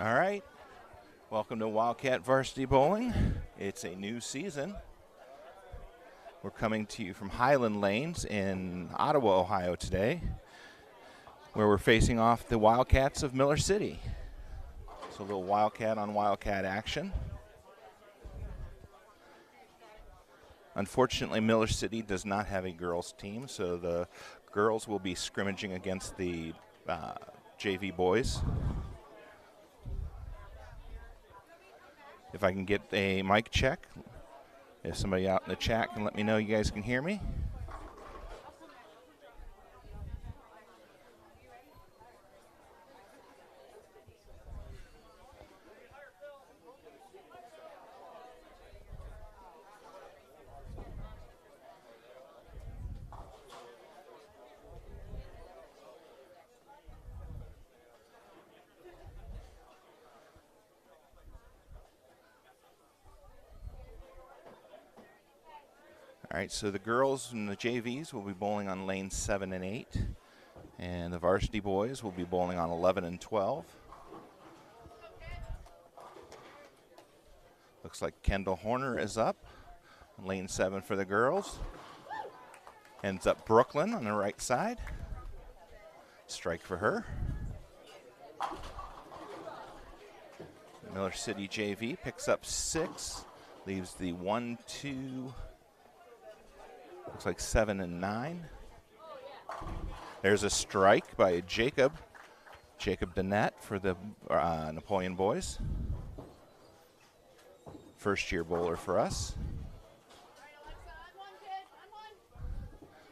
All right. Welcome to Wildcat Varsity Bowling. It's a new season. We're coming to you from Highland Lanes in Ottawa, Ohio today, where we're facing off the Wildcats of Miller City. So a little Wildcat on Wildcat action. Unfortunately, Miller City does not have a girls team, so the girls will be scrimmaging against the JV boys. If I can get a mic check, if somebody out in the chat can let me know you guys can hear me. All right, so the girls and the JVs will be bowling on lanes 7 and 8, and the varsity boys will be bowling on 11 and 12. Looks like Kendall Horner is up on lane 7 for the girls. Ends up Brooklyn on the right side. Strike for her. Miller City JV picks up 6, leaves the 1, 2, looks like 7 and 9. There's a strike by Jacob Dennett for the Napoleon boys. First year bowler for us.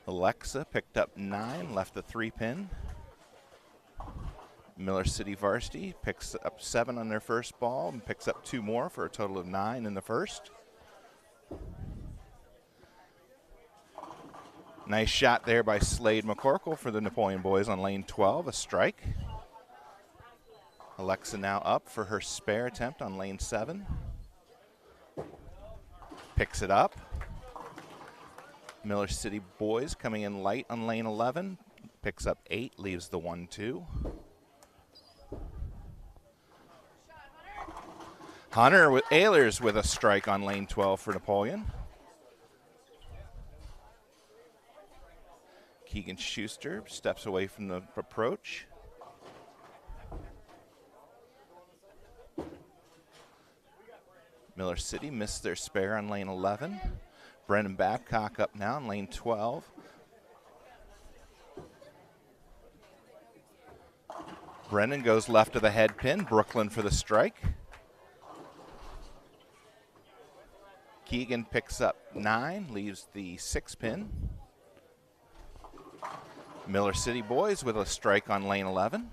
Alexa picked up 9, left the 3-pin. Miller City Varsity picks up 7 on their first ball and picks up 2 more for a total of 9 in the first. Nice shot there by Slade McCorkle for the Napoleon boys on lane 12, a strike. Alexa now up for her spare attempt on lane 7. Picks it up. Miller City boys coming in light on lane 11. Picks up 8, leaves the 1, 2. Hunter with Ehlers with a strike on lane 12 for Napoleon. Keegan Schuster steps away from the approach. Miller City missed their spare on lane 11. Brendan Babcock up now on lane 12. Brendan goes left of the head pin. Brooklyn for the strike. Keegan picks up 9, leaves the 6-pin. Miller City boys with a strike on lane 11.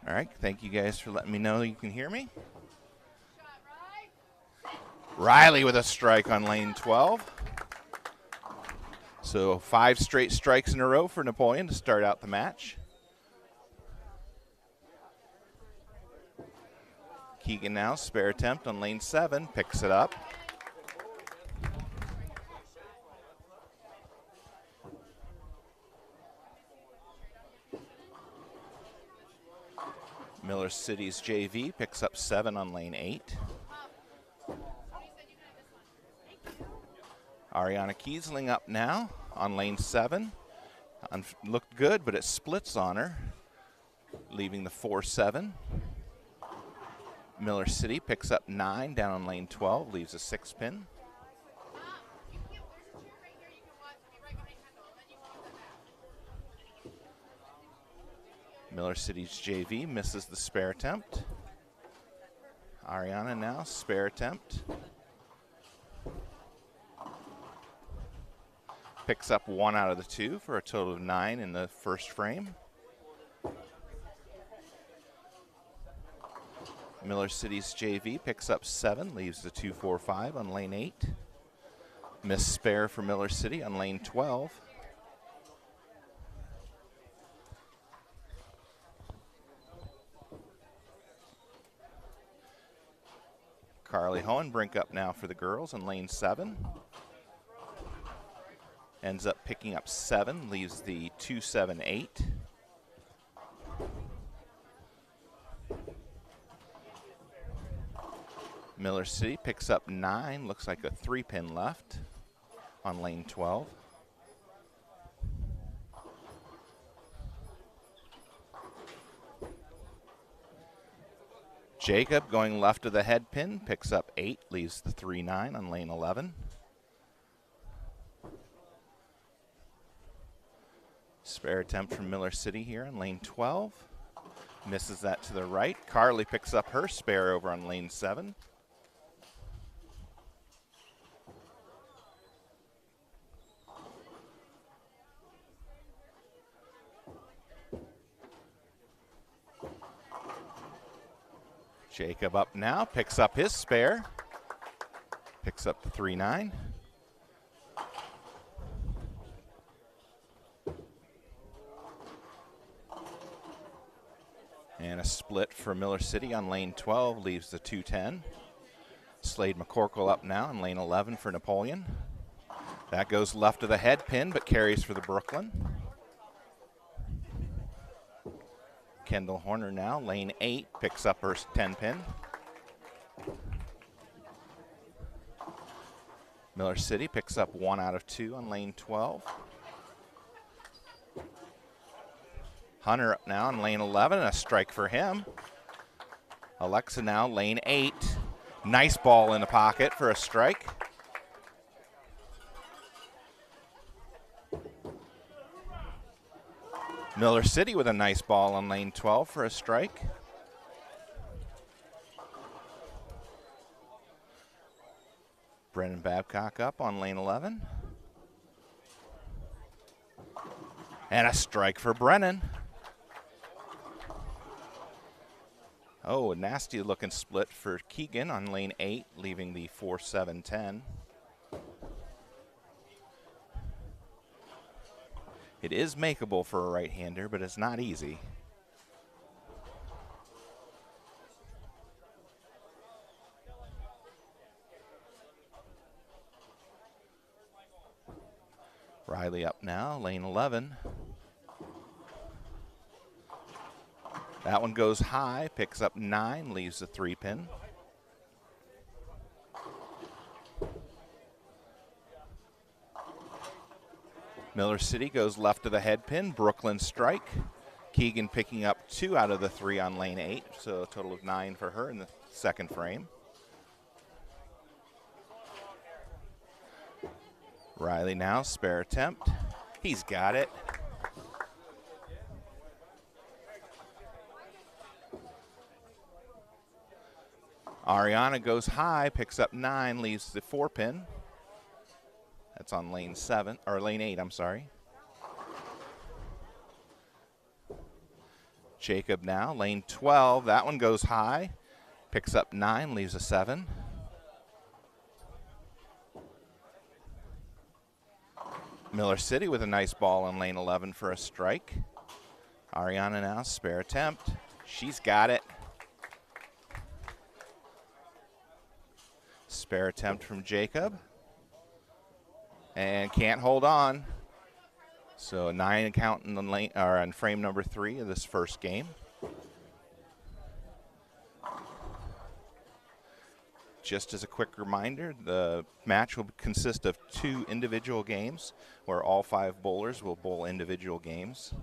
All right, thank you guys for letting me know you can hear me. Riley with a strike on lane 12. So 5 straight strikes in a row for Napoleon to start out the match. Keegan now, spare attempt on lane 7, picks it up. Miller City's JV picks up 7 on lane 8. Ariana Kiesling up now on lane 7. Looked good, but it splits on her, leaving the 4-7. Miller City picks up 9 down on lane 12, leaves a 6-pin. Miller City's JV misses the spare attempt. Ariana now, spare attempt. Picks up 1 out of the 2 for a total of 9 in the first frame. Miller City's JV picks up 7, leaves the 2-4-5 on lane 8. Missed spare for Miller City on lane 12. Carly Hohenbrink up now for the girls in lane 7. Ends up picking up 7, leaves the 2-7-8. Miller City picks up 9, looks like a 3-pin left on lane 12. Jacob going left of the head pin, picks up 8, leaves the 3-9 on lane 11. Spare attempt from Miller City here on lane 12. Misses that to the right. Carly picks up her spare over on lane 7. Jacob up now, picks up his spare. Picks up the 3-9. And a split for Miller City on lane 12, leaves the 2-10. Slade McCorkle up now in lane 11 for Napoleon. That goes left of the head pin, but carries for the Brooklyn. Kendall Horner now, lane 8, picks up her 10-pin. Miller City picks up 1 out of 2 on lane 12. Hunter up now in lane 11, and a strike for him. Alexa now, lane 8. Nice ball in the pocket for a strike. Miller City with a nice ball on lane 12 for a strike. Brennan Babcock up on lane 11. And a strike for Brennan. Oh, a nasty looking split for Keegan on lane 8, leaving the 4-7-10. It is makeable for a right-hander, but it's not easy. Riley up now, lane 11. That one goes high, picks up 9, leaves the 3-pin. Miller City goes left of the head pin, Brooklyn strike. Keegan picking up 2 out of the 3 on lane 8, so a total of 9 for her in the second frame. Riley now, spare attempt. He's got it. Ariana goes high, picks up 9, leaves the 4-pin. That's on lane 7, or lane 8, I'm sorry. Jacob now, lane 12. That one goes high, picks up 9, leaves a 7. Miller City with a nice ball on lane 11 for a strike. Ariana now, spare attempt. She's got it. Spare attempt from Jacob. And can't hold on. So a 9 count in the lane, or on frame number 3 of this first game. Just as a quick reminder, the match will consist of 2 individual games where all 5 bowlers will bowl individual games.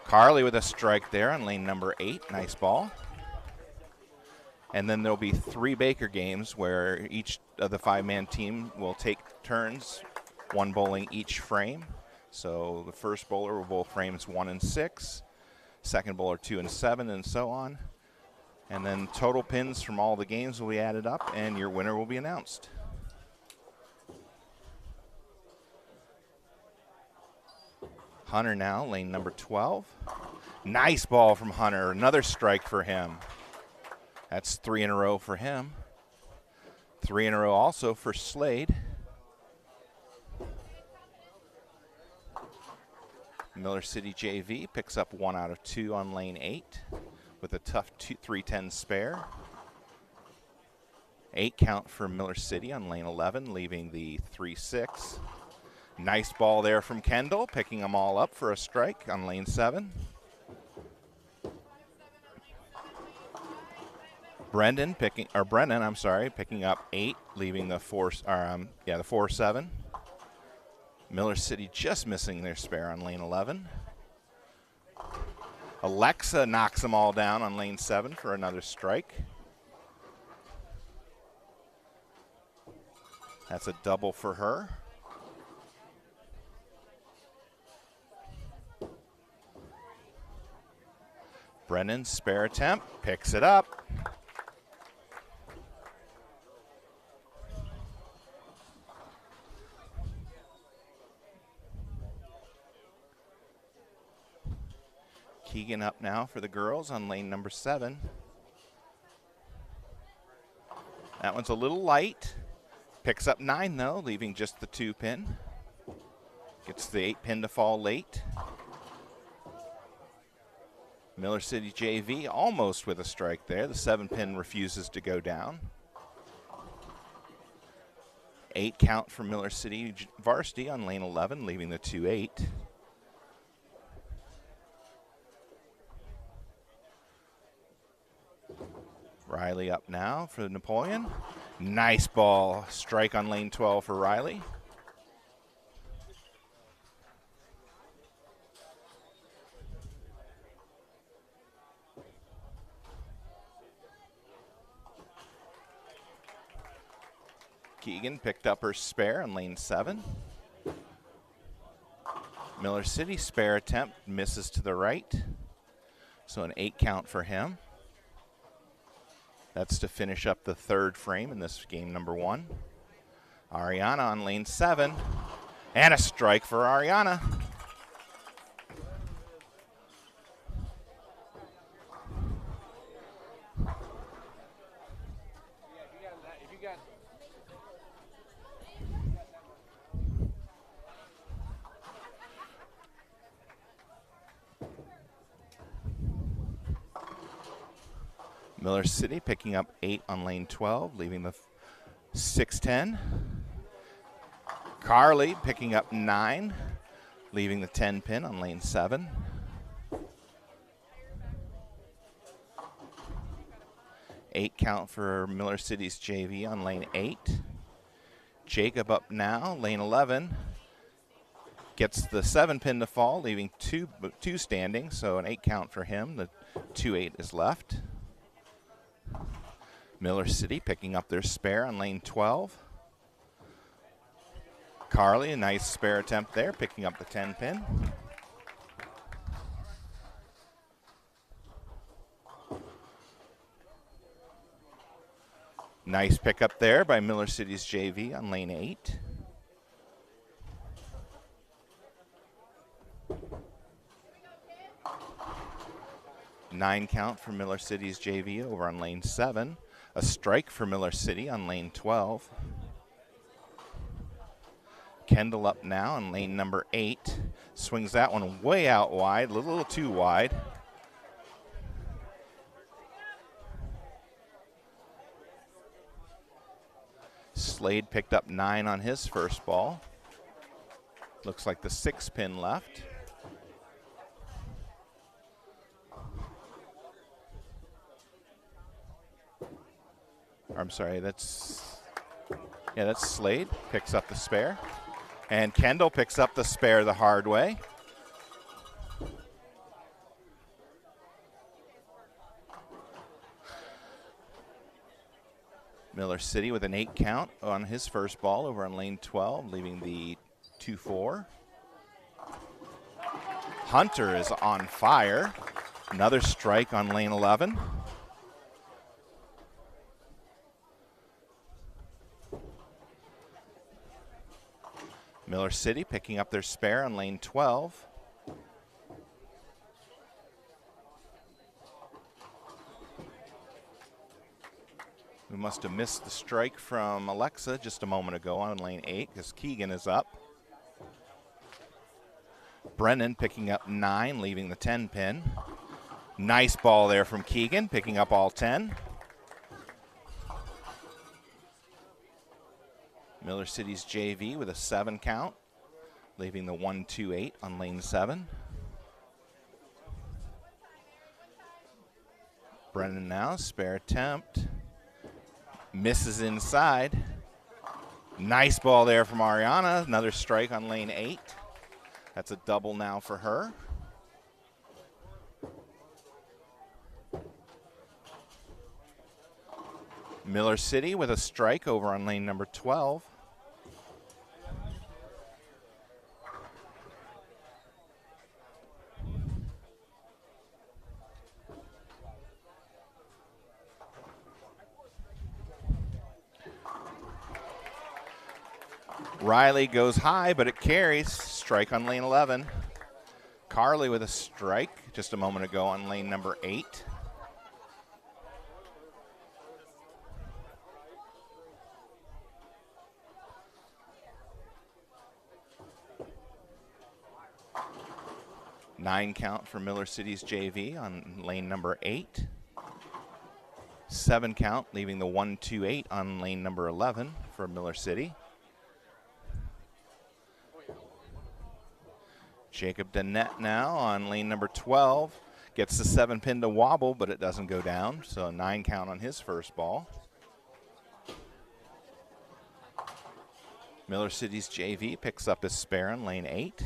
Carly with a strike there on lane number 8. Nice ball. And then there'll be 3 Baker games where each of the 5-man team will take turns, 1 bowling each frame. So the first bowler will bowl frames 1 and 6, second bowler 2 and 7, and so on. And then total pins from all the games will be added up, and your winner will be announced. Hunter now, lane number 12. Nice ball from Hunter, another strike for him. That's 3 in a row for him. 3 in a row also for Slade. Miller City JV picks up 1 out of 2 on lane 8 with a tough 3-10 spare. 8 count for Miller City on lane 11, leaving the 3-6. Nice ball there from Kendall, picking them all up for a strike on lane 7. Brennan, picking up 8, leaving the 4-7. Miller City just missing their spare on lane 11. Alexa knocks them all down on lane 7 for another strike. That's a double for her. Brennan's spare attempt, picks it up. Keegan up now for the girls on lane number 7. That one's a little light. Picks up 9 though, leaving just the 2 pin. Gets the 8 pin to fall late. Miller City JV almost with a strike there. The 7 pin refuses to go down. 8 count for Miller City Varsity on lane 11, leaving the 2-8. Riley up now for Napoleon. Nice ball. Strike on lane 12 for Riley. Keegan picked up her spare on lane 7. Miller City spare attempt misses to the right. So an 8 count for him. That's to finish up the 3rd frame in this game number 1. Ariana on lane 7. And a strike for Ariana. Miller City picking up 8 on lane 12, leaving the 6-10. Carly picking up 9, leaving the 10 pin on lane 7. Eight count for Miller City's JV on lane 8. Jacob up now, lane 11. Gets the 7 pin to fall, leaving two standing, so an 8 count for him. The 2-8 is left. Miller City picking up their spare on lane 12. Carly, a nice spare attempt there, picking up the 10 pin. Nice pickup there by Miller City's JV on lane 8. Nine count for Miller City's JV over on lane 7. A strike for Miller City on lane 12. Kendall up now on lane number 8. Swings that one way out wide, a little too wide. Slade picked up 9 on his first ball. Looks like the 6 pin left. I'm sorry, that's Slade, picks up the spare. And Kendall picks up the spare the hard way. Miller City with an 8 count on his first ball over on lane 12, leaving the 2-4. Hunter is on fire. Another strike on lane 11. Miller City picking up their spare on lane 12. We must have missed the strike from Alexa just a moment ago on lane 8 because Keegan is up. Brennan picking up 9, leaving the 10 pin. Nice ball there from Keegan, picking up all 10. Miller City's JV with a 7 count, leaving the 1-2-8 on lane 7. Brennan now, spare attempt. Misses inside. Nice ball there from Ariana. Another strike on lane 8. That's a double now for her. Miller City with a strike over on lane number 12. Riley goes high, but it carries. Strike on lane 11. Carly with a strike just a moment ago on lane number 8. Nine count for Miller City's JV on lane number 8. 7 count, leaving the 1-2-8 on lane number 11 for Miller City. Jacob Danette now on lane number 12. Gets the 7-pin to wobble, but it doesn't go down, so a 9 count on his first ball. Miller City's JV picks up his spare on lane 8.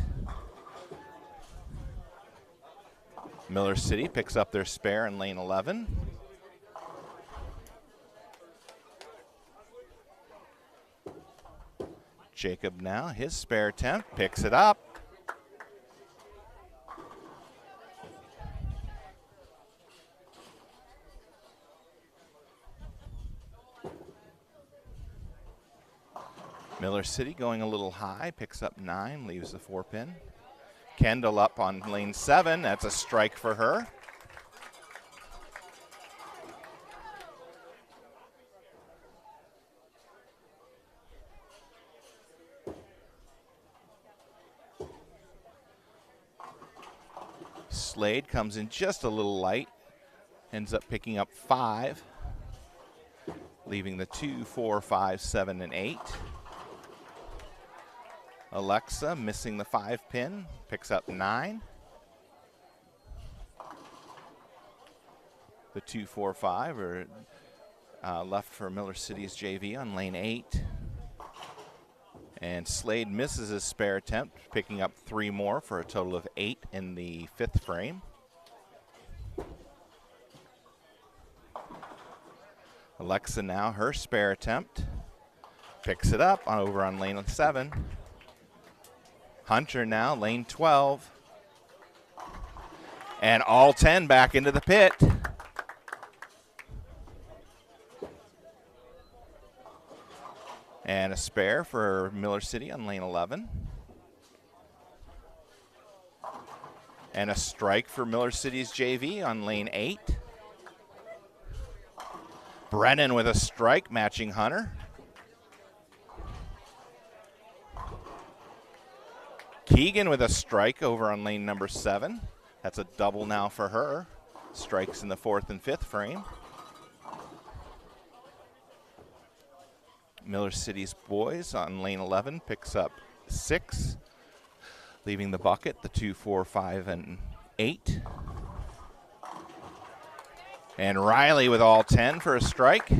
Miller City picks up their spare in lane 11. Jacob now, his spare attempt, picks it up. Miller City going a little high, picks up 9, leaves the 4-pin. Kendall up on lane 7, that's a strike for her. Slade comes in just a little light, ends up picking up 5, leaving the 2, 4, 5, 7, and 8. Alexa missing the 5-pin, picks up 9. The 2, 4, 5 are left for Miller City's JV on lane 8. And Slade misses his spare attempt, picking up 3 more for a total of 8 in the 5th frame. Alexa now, her spare attempt, picks it up over on lane 7. Hunter now, lane 12. And all 10 back into the pit. And a spare for Miller City on lane 11. And a strike for Miller City's JV on lane 8. Brennan with a strike matching Hunter. Keegan with a strike over on lane number 7. That's a double now for her. Strikes in the 4th and 5th frame. Miller City's boys on lane 11 picks up 6, leaving the bucket, the 2, 4, 5, and 8. And Riley with all 10 for a strike.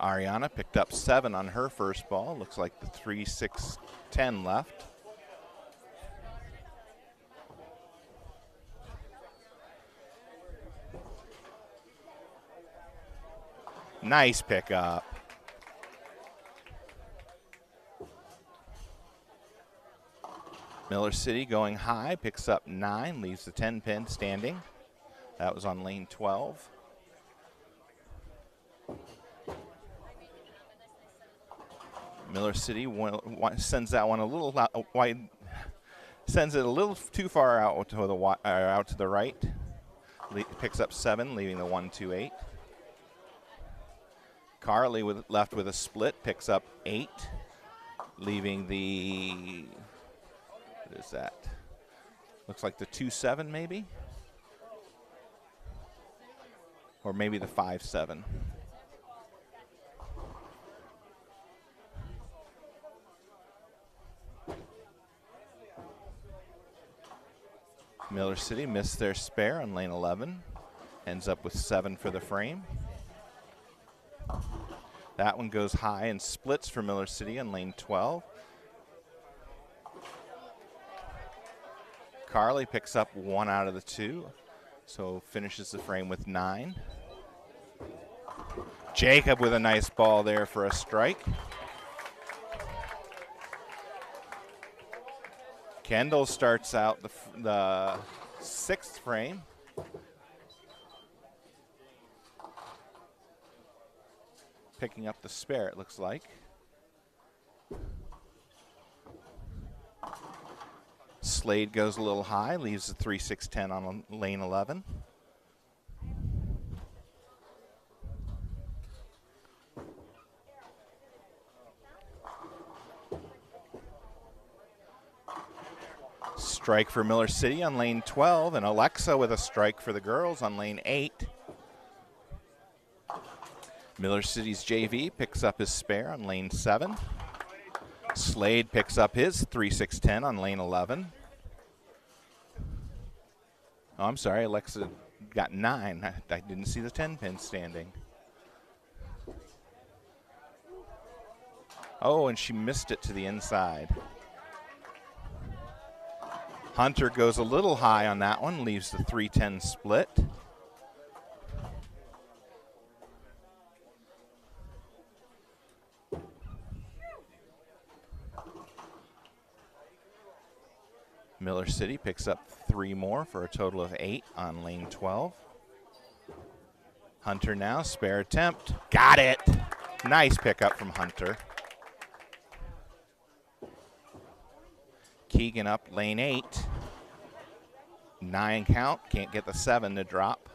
Ariana picked up 7 on her first ball. Looks like the 3, 6, 10 left. Nice pickup. Miller City going high, picks up 9, leaves the 10-pin standing. That was on lane 12. Miller City sends that one a little wide, sends it a little too far out to the right. Picks up 7, leaving the 1, 2, 8. Carly left with a split, picks up 8, leaving the, what is that? Looks like the 2, 7 maybe. or maybe the 5-7. Miller City missed their spare on lane 11. Ends up with 7 for the frame. That one goes high and splits for Miller City on lane 12. Carly picks up 1 out of the 2, so finishes the frame with 9. Jacob with a nice ball there for a strike. Kendall starts out the 6th frame. Picking up the spare, it looks like. Slade goes a little high, leaves the 3-6-10 on lane 11. Strike for Miller City on lane 12, and Alexa with a strike for the girls on lane 8. Miller City's JV picks up his spare on lane 7. Slade picks up his 3-6-10 on lane 11. Oh, I'm sorry, Alexa got 9. I didn't see the 10-pin standing. Oh, and she missed it to the inside. Hunter goes a little high on that one, leaves the 3-10 split. Miller City picks up 3 more for a total of 8 on lane 12. Hunter now, spare attempt. Got it! Nice pickup from Hunter. Keegan up lane 8. 9 count, can't get the 7 to drop.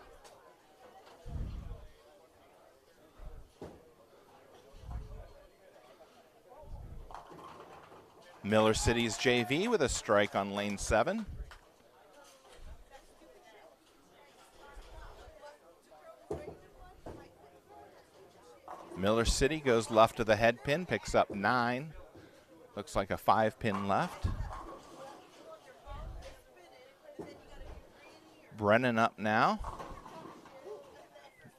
Miller City's JV with a strike on lane 7. Miller City goes left of the head pin, picks up 9. Looks like a 5-pin left. Brennan up now.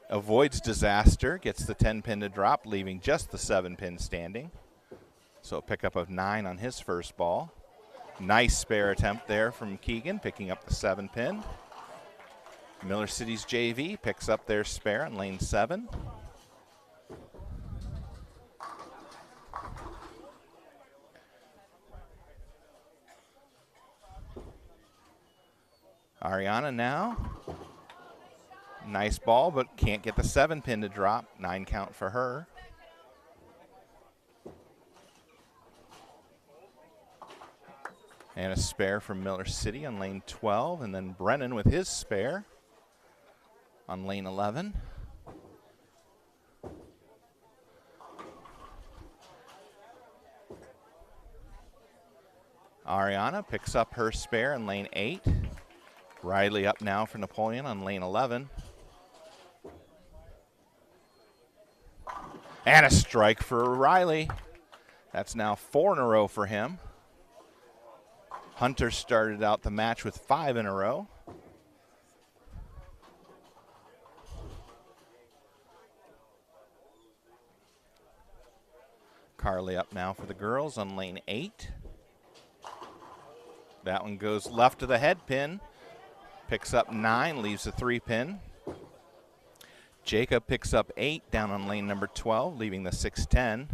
Avoids disaster, gets the 10-pin to drop, leaving just the 7-pin standing. So a pickup of 9 on his first ball. Nice spare attempt there from Keegan, picking up the 7-pin. Miller City's JV picks up their spare on lane 7. Ariana now. Nice ball, but can't get the 7-pin to drop. 9 count for her. And a spare from Miller City on lane 12, and then Brennan with his spare on lane 11. Ariana picks up her spare in lane 8. Riley up now for Napoleon on lane 11. And a strike for Riley. That's now 4 in a row for him. Hunter started out the match with 5 in a row. Carly up now for the girls on lane 8. That one goes left of the head pin. Picks up 9, leaves a 3-pin. Jacob picks up 8 down on lane number 12, leaving the 6-10.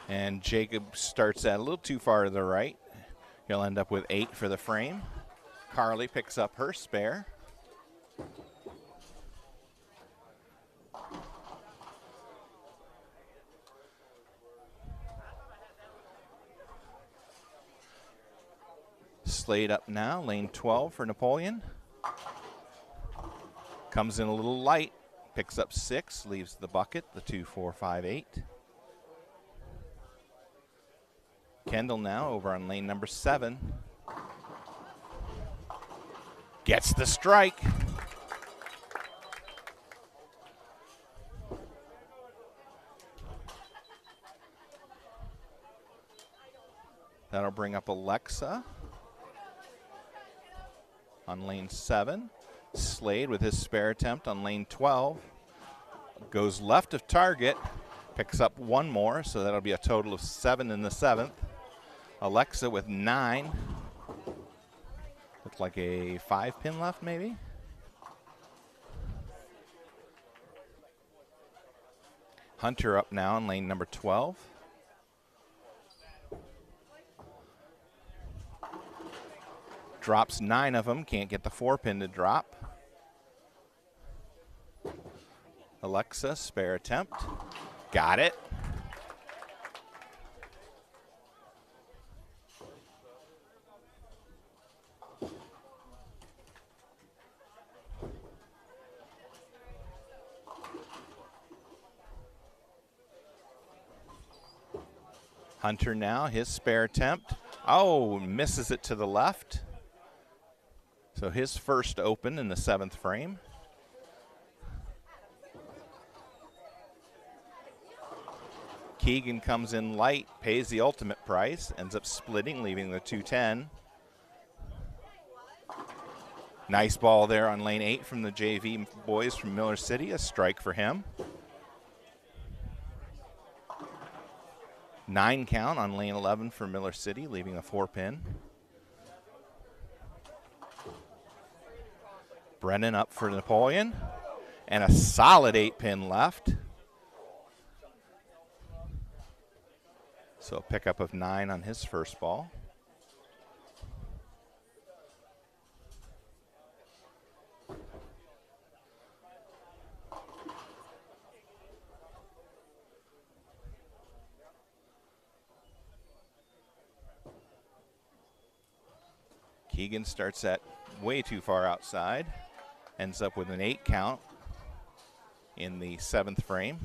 And Jacob starts that a little too far to the right. He'll end up with 8 for the frame. Carly picks up her spare. Slade up now, lane 12 for Napoleon. Comes in a little light, picks up 6, leaves the bucket, the 2, 4, 5, 8. Kendall now over on lane number 7. Gets the strike. That'll bring up Alexa on lane 7. Slade with his spare attempt on lane 12. Goes left of target, picks up 1 more, so that'll be a total of 7 in the 7th. Alexa with 9. Looks like a 5-pin left, maybe. Hunter up now in lane number 12. Drops 9 of them, can't get the 4-pin to drop. Alexa, spare attempt. Got it. Hunter now, his spare attempt. Oh, misses it to the left. So his first open in the 7th frame. Keegan comes in light, pays the ultimate price, ends up splitting, leaving the 210. Nice ball there on lane 8 from the JV boys from Miller City, a strike for him. 9 count on lane 11 for Miller City, leaving a 4-pin. Brennan up for Napoleon, and a solid 8-pin left. So a pickup of 9 on his first ball. Keegan starts at way too far outside. Ends up with an 8 count in the 7th frame.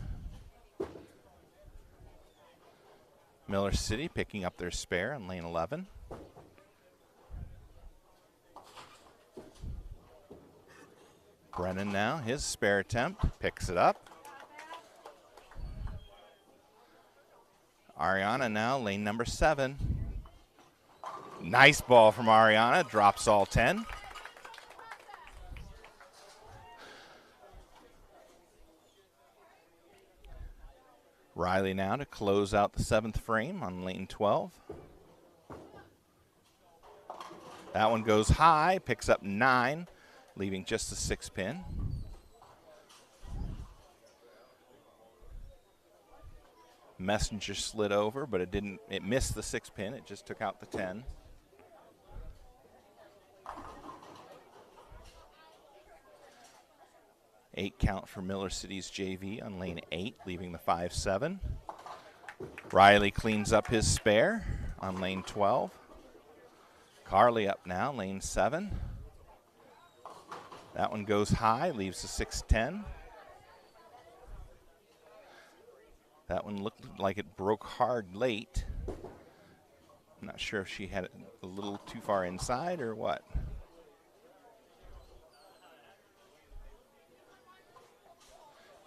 Miller City picking up their spare on lane 11. Brennan now, his spare attempt, picks it up. Ariana now, lane number 7. Nice ball from Ariana, drops all 10. Riley now to close out the 7th frame on lane 12. That one goes high, picks up 9, leaving just a 6-pin. Messenger slid over, but it missed the 6-pin, it just took out the 10. Eight count for Miller City's JV on lane 8, leaving the 5-7. Riley cleans up his spare on lane 12. Carly up now, lane 7. That one goes high, leaves the 6-10. That one looked like it broke hard late. I'm not sure if she had it a little too far inside or what.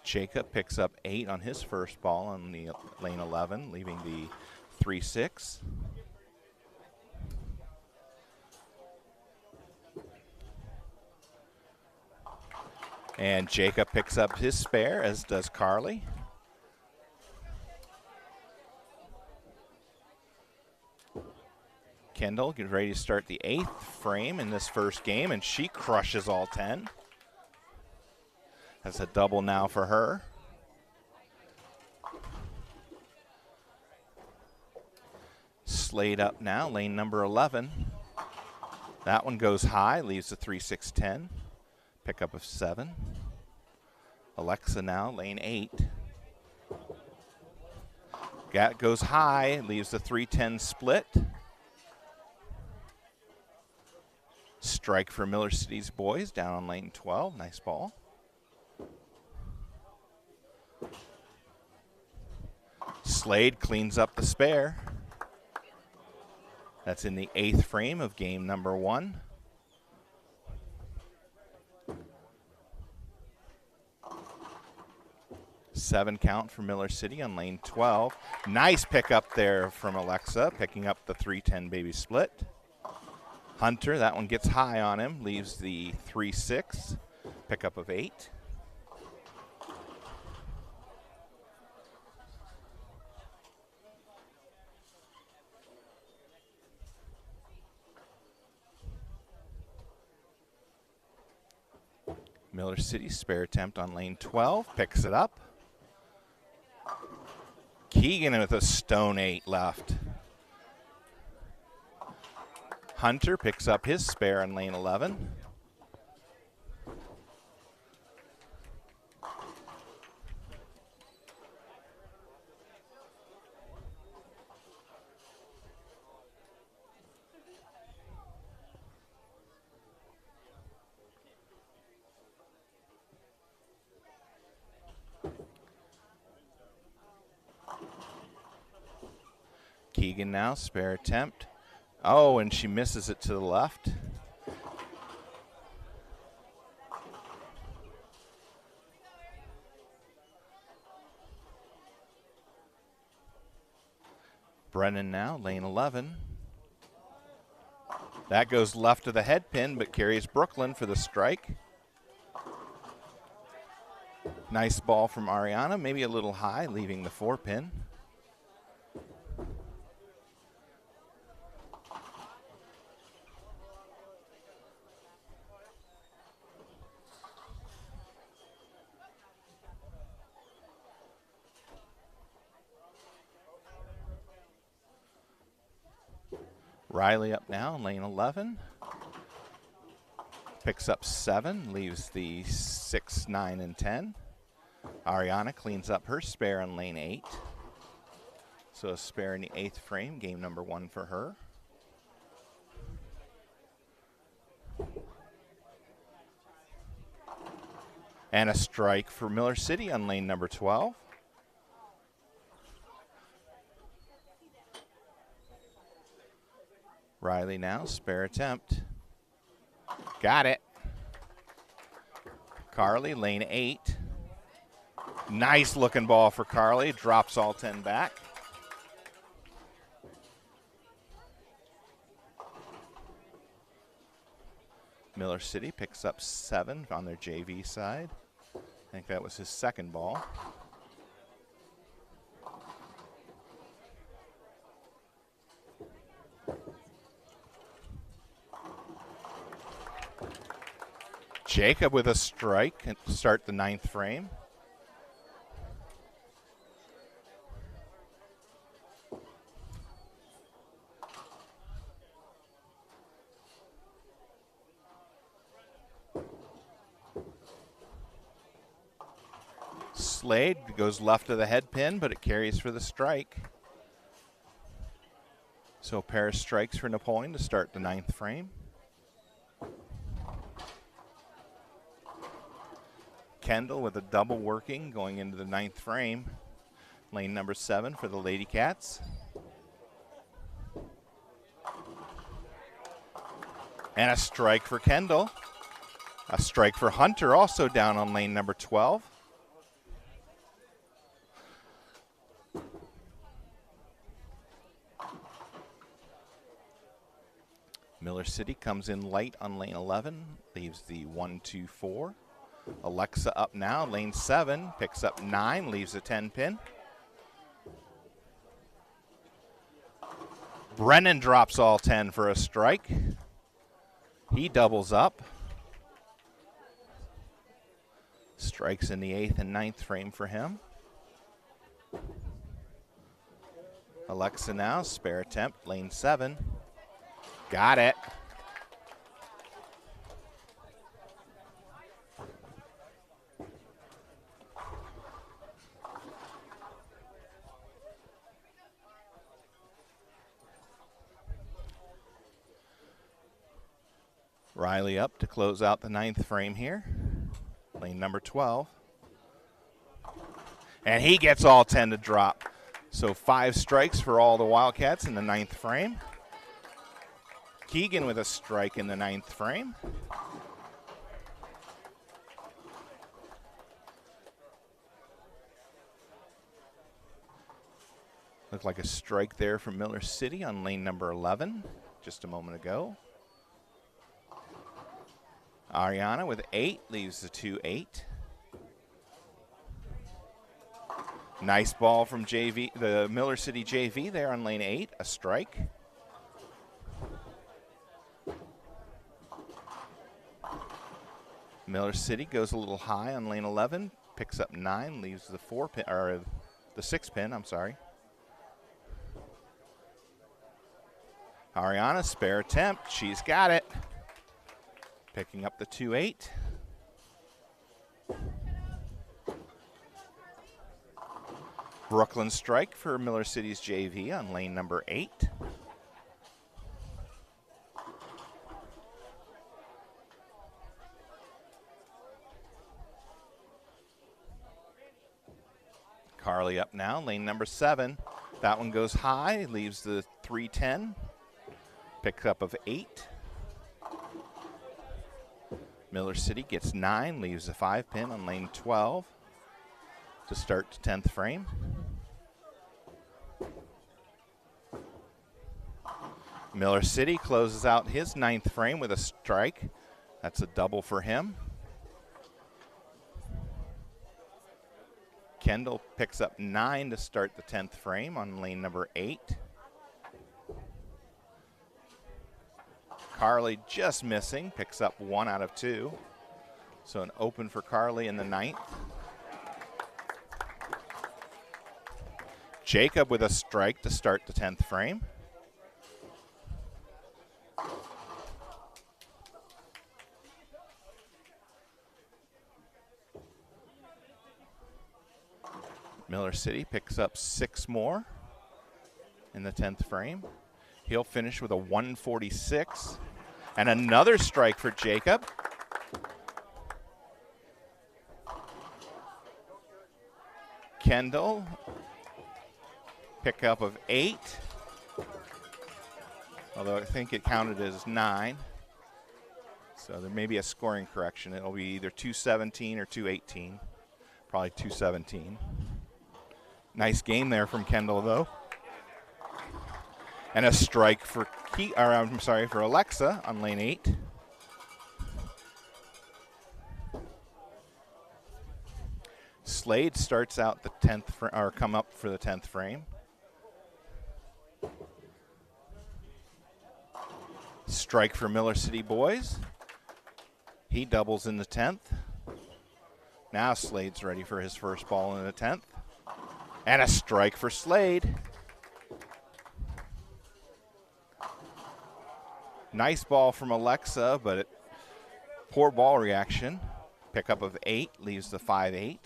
Jacob picks up 8 on his first ball on the lane 11, leaving the 3-6. And Jacob picks up his spare, as does Carly. Kendall getting ready to start the 8th frame in this first game, and she crushes all 10. That's a double now for her. Slade up now, lane number 11. That one goes high, leaves the 3-6-10. Pickup of 7. Alexa now, lane 8. That goes high, leaves the 3-10 split. Strike for Miller City's boys down on lane 12. Nice ball. Slade cleans up the spare. That's in the 8th frame of game number 1. Seven count for Miller City on lane 12. Nice pickup there from Alexa, picking up the 3-10 baby split. Hunter, that one gets high on him, leaves the 3-6, pickup of 8. Miller City spare attempt on lane 12, picks it up. Keegan with a stone 8 left. Hunter picks up his spare on lane 11. Keegan now, spare attempt. Oh, and she misses it to the left. Brennan now, lane 11. That goes left of the head pin, but carries Brooklyn for the strike. Nice ball from Ariana, maybe a little high, leaving the 4 pin. Riley up now, lane 11. Picks up 7, leaves the 6, 9, and 10. Ariana cleans up her spare on lane 8. So a spare in the 8th frame, game number 1 for her. And a strike for Miller City on lane number 12. Riley now, spare attempt. Got it. Carly, lane 8. Nice looking ball for Carly. Drops all 10 back. Miller City picks up 7 on their JV side. I think that was his second ball. Jacob with a strike to start the 9th frame. Slade goes left of the head pin, but it carries for the strike. So a pair of strikes for Napoleon to start the 9th frame. Kendall with a double working going into the 9th frame. Lane number 7 for the Lady Cats. And a strike for Kendall. A strike for Hunter, also down on lane number 12. Miller City comes in light on lane 11, leaves the 1, 2, 4. Alexa up now, lane 7, picks up 9, leaves a 10 pin. Brennan drops all 10 for a strike. He doubles up. Strikes in the 8th and 9th frame for him. Alexa now, spare attempt, lane 7. Got it. Riley up to close out the 9th frame here. Lane number 12. And he gets all 10 to drop. So 5 strikes for all the Wildcats in the 9th frame. Keegan with a strike in the 9th frame. Looked like a strike there from Miller City on lane number 11 just a moment ago. Ariana with 8 leaves the 2-8. Nice ball from JV, the Miller City JV there on lane 8, a strike. Miller City goes a little high on lane 11, picks up 9, leaves the 4 pin, or the 6 pin, I'm sorry. Ariana, spare attempt, she's got it. Picking up the 2-8. Brooklyn strike for Miller City's JV on lane number 8. Carly up now, lane number 7. That one goes high, leaves the 3-10. Pickup of 8. Miller City gets 9, leaves a 5 pin on lane 12 to start 10th frame. Miller City closes out his 9th frame with a strike. That's a double for him. Kendall picks up 9 to start the 10th frame on lane number 8. Carly just missing, picks up 1 out of 2. So an open for Carly in the 9th. Jacob with a strike to start the 10th frame. Miller City picks up 6 more in the 10th frame. He'll finish with a 146. And another strike for Jacob. Kendall, pickup of 8. Although I think it counted as 9. So there may be a scoring correction. It'll be either 217 or 218. Probably 217. Nice game there from Kendall, though. And a strike for for Alexa on lane 8. Slade starts out the 10th or come up for the 10th frame. Strike for Miller City boys. He doubles in the 10th. Now Slade's ready for his first ball in the 10th. And a strike for Slade. Nice ball from Alexa, but poor ball reaction. Pickup of 8 leaves the 5-8.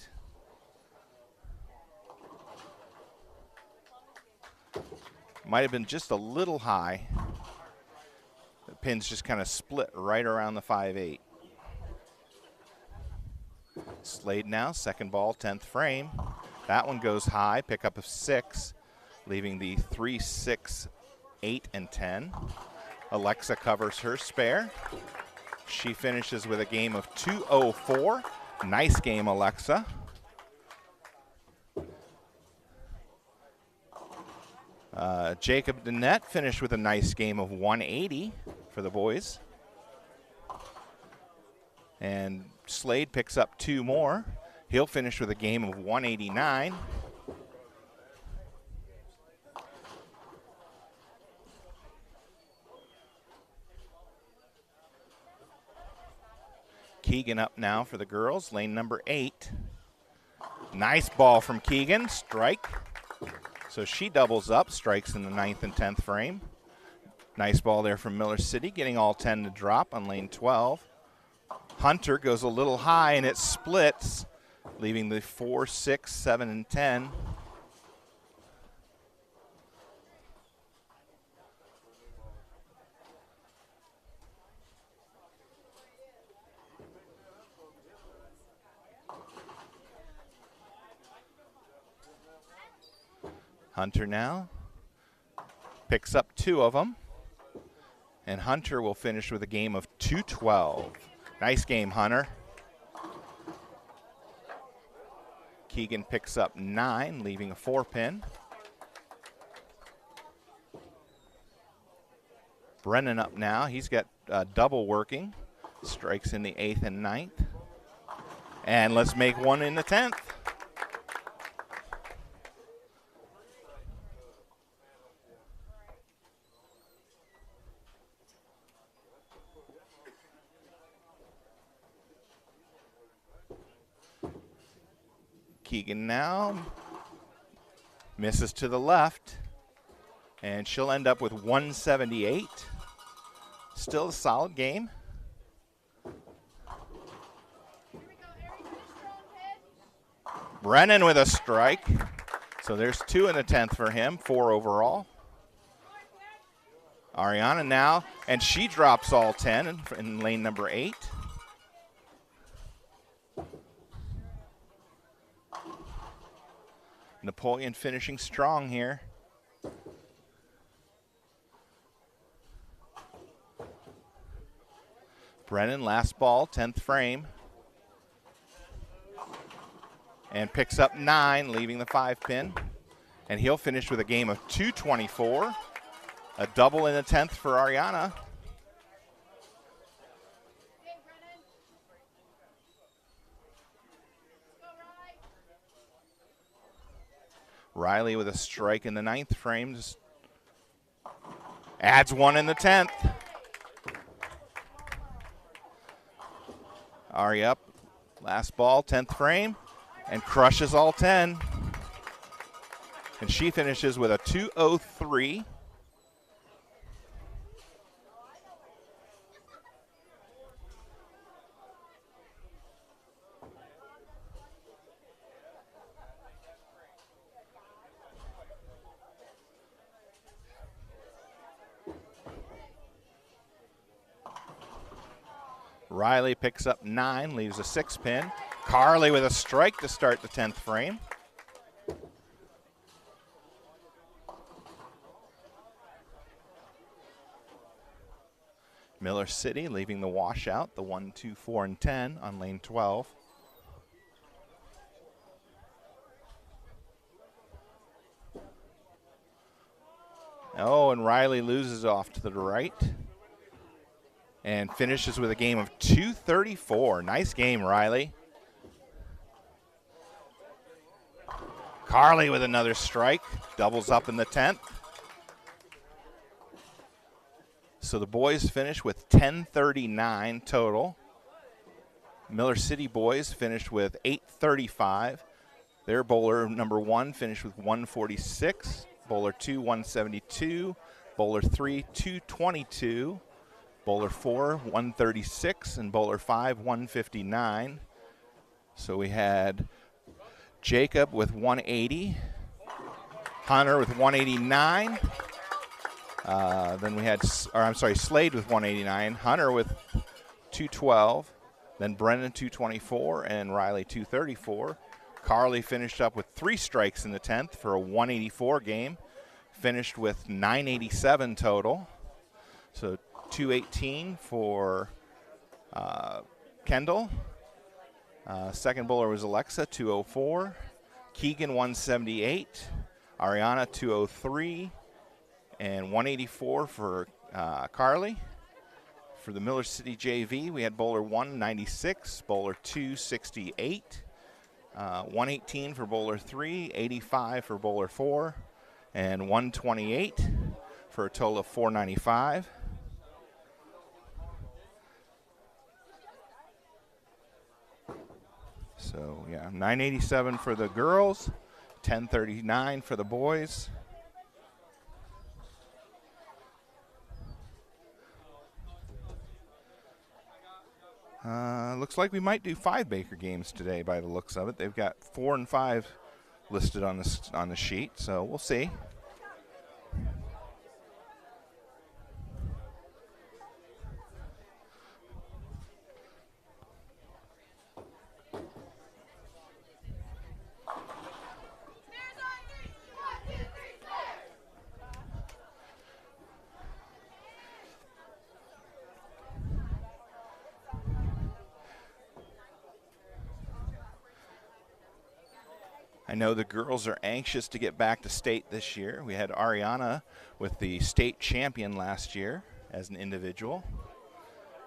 Might have been just a little high. The pins just kind of split right around the 5-8. Slade now, second ball, 10th frame. That one goes high, pickup of 6, leaving the 3, 6, 8, and 10. Alexa covers her spare. She finishes with a game of 204. Nice game, Alexa. Jacob Danette finished with a nice game of 180 for the boys. And Slade picks up 2 more. He'll finish with a game of 189. Keegan up now for the girls, lane number 8. Nice ball from Keegan, strike. So she doubles up, strikes in the 9th and 10th frame. Nice ball there from Miller City, getting all 10 to drop on lane 12. Hunter goes a little high and it splits, leaving the 4, 6, 7, and 10. Hunter now picks up 2 of them. And Hunter will finish with a game of 212. Nice game, Hunter. Keegan picks up 9, leaving a 4-pin. Brennan up now. He's got double working. Strikes in the 8th and 9th. And let's make one in the 10th. Keegan now misses to the left, and she'll end up with 178. Still a solid game. Brennan with a strike. So there's 2 in the 10th for him, 4 overall. Ariana now, and she drops all 10 in lane number 8. Napoleon finishing strong here. Brennan, last ball, 10th frame. And picks up 9, leaving the 5-pin. And he'll finish with a game of 224. A double in the 10th for Ariana. Riley with a strike in the 9th frame. Just adds 1 in the 10th. Ari up, last ball, 10th frame, and crushes all 10. And she finishes with a 203. Riley picks up 9, leaves a 6-pin. Carly with a strike to start the 10th frame. Miller City leaving the washout, the 1, 2, 4, and 10 on lane 12. Oh, and Riley loses off to the right. And finishes with a game of 234. Nice game, Riley. Carly with another strike. Doubles up in the 10th. So the boys finish with 1039 total. Miller City boys finished with 835. Their bowler number 1 finished with 146. Bowler 2, 172. Bowler 3, 222. Bowler 4, 136, and bowler 5, 159. So we had Jacob with 180, Hunter with 189. Then we had, Slade with 189, Hunter with 212, then Brennan 224, and Riley 234. Carly finished up with 3 strikes in the 10th for a 184 game, finished with 987 total. So 218 for Kendall. Second bowler was Alexa, 204. Keegan, 178. Ariana, 203. And 184 for Carly. For the Miller City JV, we had bowler 1, 96. Bowler 2, 68. 118 for bowler 3. 85 for bowler 4. And 128 for a total of 495. So, yeah, 987 for the girls, 1039 for the boys. Looks like we might do 5 Baker games today by the looks of it. They've got 4 and 5 listed on the sheet, so we'll see. I know the girls are anxious to get back to state this year. We had Ariana with the state champion last year as an individual.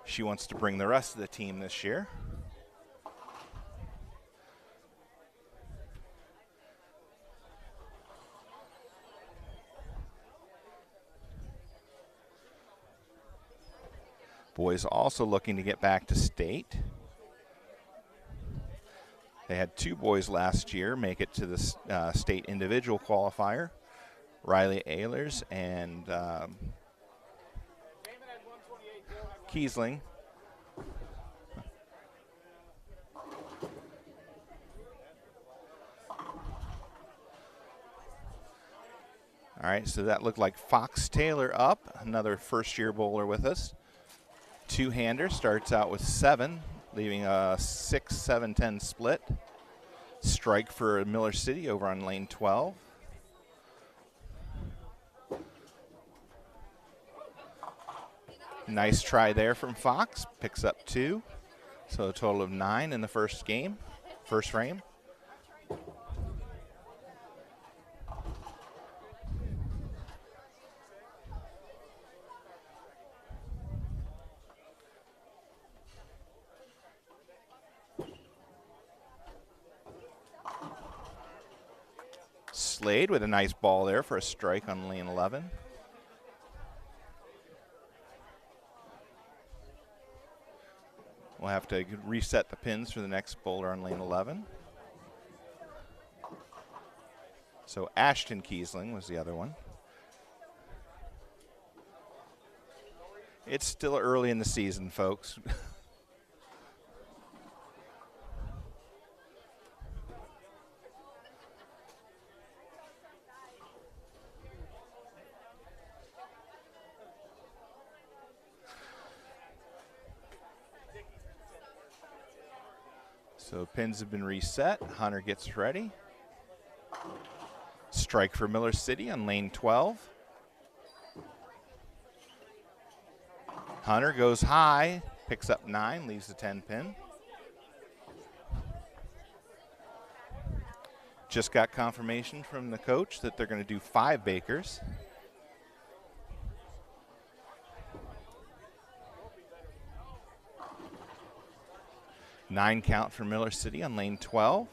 She wants to bring the rest of the team this year. Boys also looking to get back to state. They had 2 boys last year make it to the state individual qualifier, Riley Ehlers and Kiesling. All right, so that looked like Fox Taylor up, another first-year bowler with us. Two-hander starts out with 7, leaving a 6-7-10 split. Strike for Miller City over on lane 12. Nice try there from Fox. Picks up 2. So a total of 9 in the first game, first frame. Slade with a nice ball there for a strike on lane 11. We'll have to reset the pins for the next bowler on lane 11. So Ashton Kiesling was the other one. It's still early in the season, folks. So pins have been reset. Hunter gets ready. Strike for Miller City on lane 12. Hunter goes high, picks up 9, leaves the 10 pin. Just got confirmation from the coach that they're going to do 5 bakers. Nine count for Miller City on lane 12.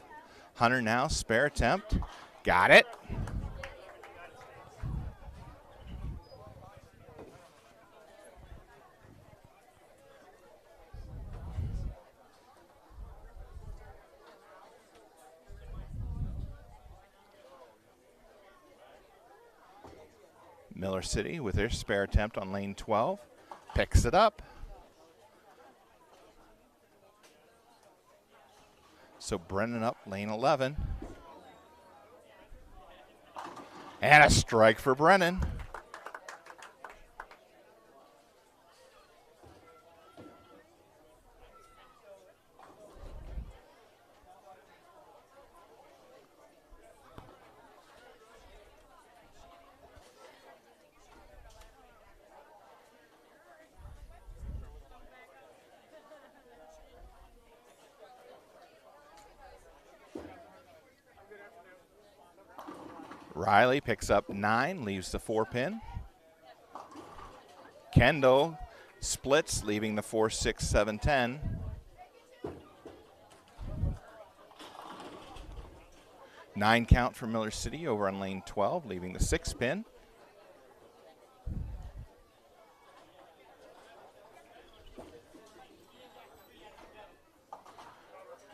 Hunter now, spare attempt. Got it. Miller City with their spare attempt on lane 12. Picks it up. So Brennan up lane 11. And a strike for Brennan. Riley picks up 9, leaves the 4 pin. Kendall splits, leaving the 4, 6, 7, 10. Nine count for Miller City over on lane 12, leaving the 6 pin.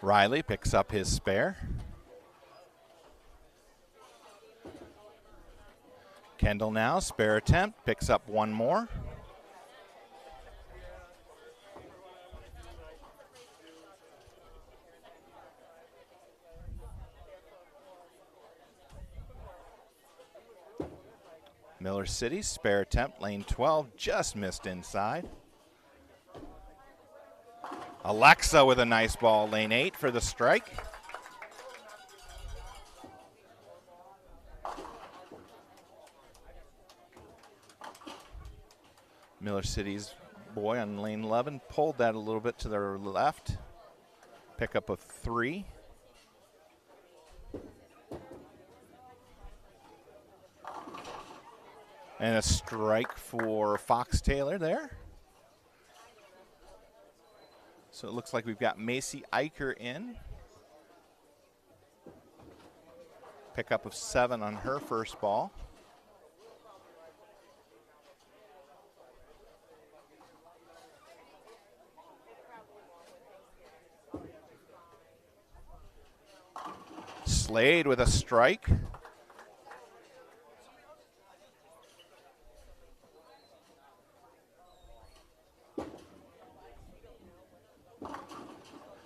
Riley picks up his spare. Kendall now, spare attempt, picks up 1 more. Miller City, spare attempt, lane 12, just missed inside. Alexa with a nice ball, lane 8 for the strike. Miller City's boy on lane 11 pulled that a little bit to their left. Pick up a 3. And a strike for Fox Taylor there. So it looks like we've got Macy Eicher in. Pickup of 7 on her first ball. Slade with a strike.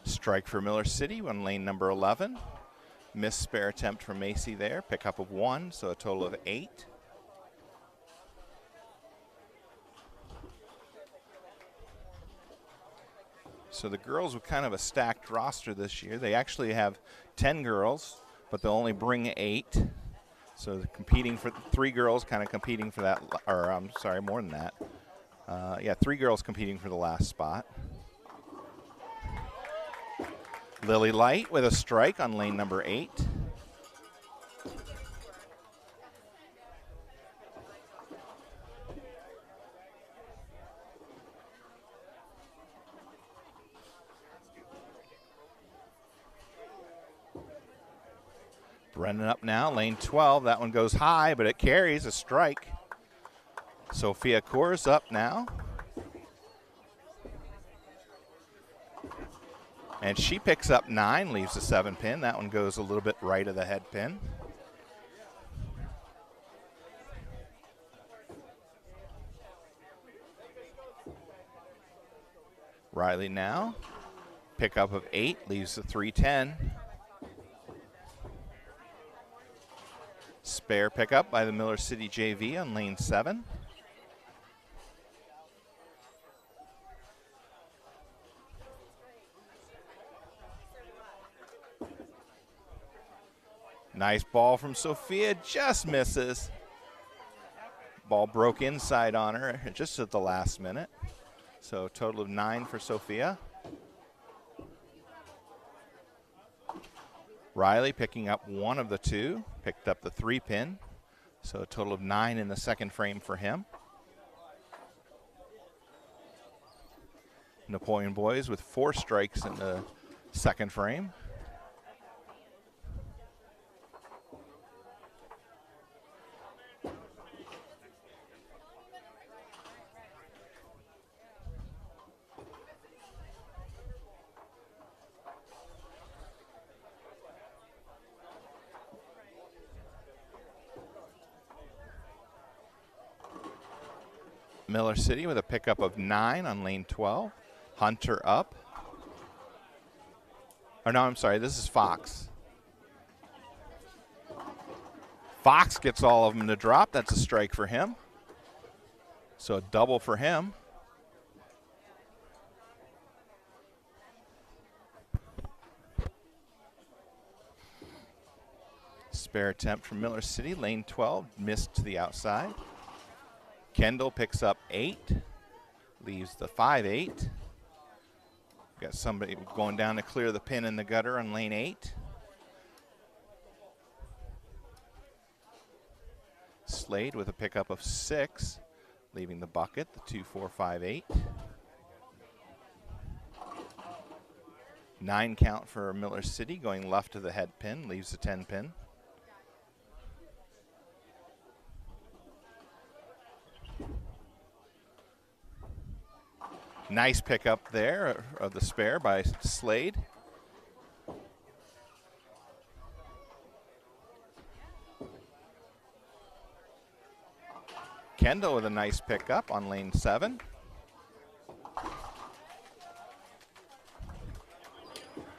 Strike for Miller City on lane number 11. Missed spare attempt from Macy there. Pickup of 1, so a total of 8. So the girls with kind of a stacked roster this year. They actually have 10 girls, but they'll only bring 8. So they're competing for 3 girls, kind of competing for that, or I'm sorry, more than that. Yeah, 3 girls competing for the last spot. Lily Light with a strike on lane number 8. Brennan up now, lane 12. That one goes high, but it carries a strike. Sophia Kors up now. And she picks up 9, leaves the 7 pin. That one goes a little bit right of the head pin. Riley now. Pickup of 8, leaves the 310. Spare pickup by the Miller City JV on lane 7. Nice ball from Sophia, just misses. Ball broke inside on her just at the last minute. So a total of 9 for Sophia. Riley picking up 1 of the 2, picked up the 3 pin. So a total of 9 in the second frame for him. Napoleon boys with 4 strikes in the second frame. Miller City with a pickup of 9 on lane 12. Hunter up. Or no, I'm sorry, this is Fox. Fox gets all of them to drop. That's a strike for him. So a double for him. Spare attempt from Miller City, lane 12, missed to the outside. Kendall picks up 8, leaves the 5-8. Got somebody going down to clear the pin in the gutter on lane 8. Slade with a pickup of 6, leaving the bucket, the 2-4-5-8. 9 count for Miller City, going left to the head pin, leaves the 10 pin. Nice pickup there of the spare by Slade. Kendall with a nice pickup on lane 7.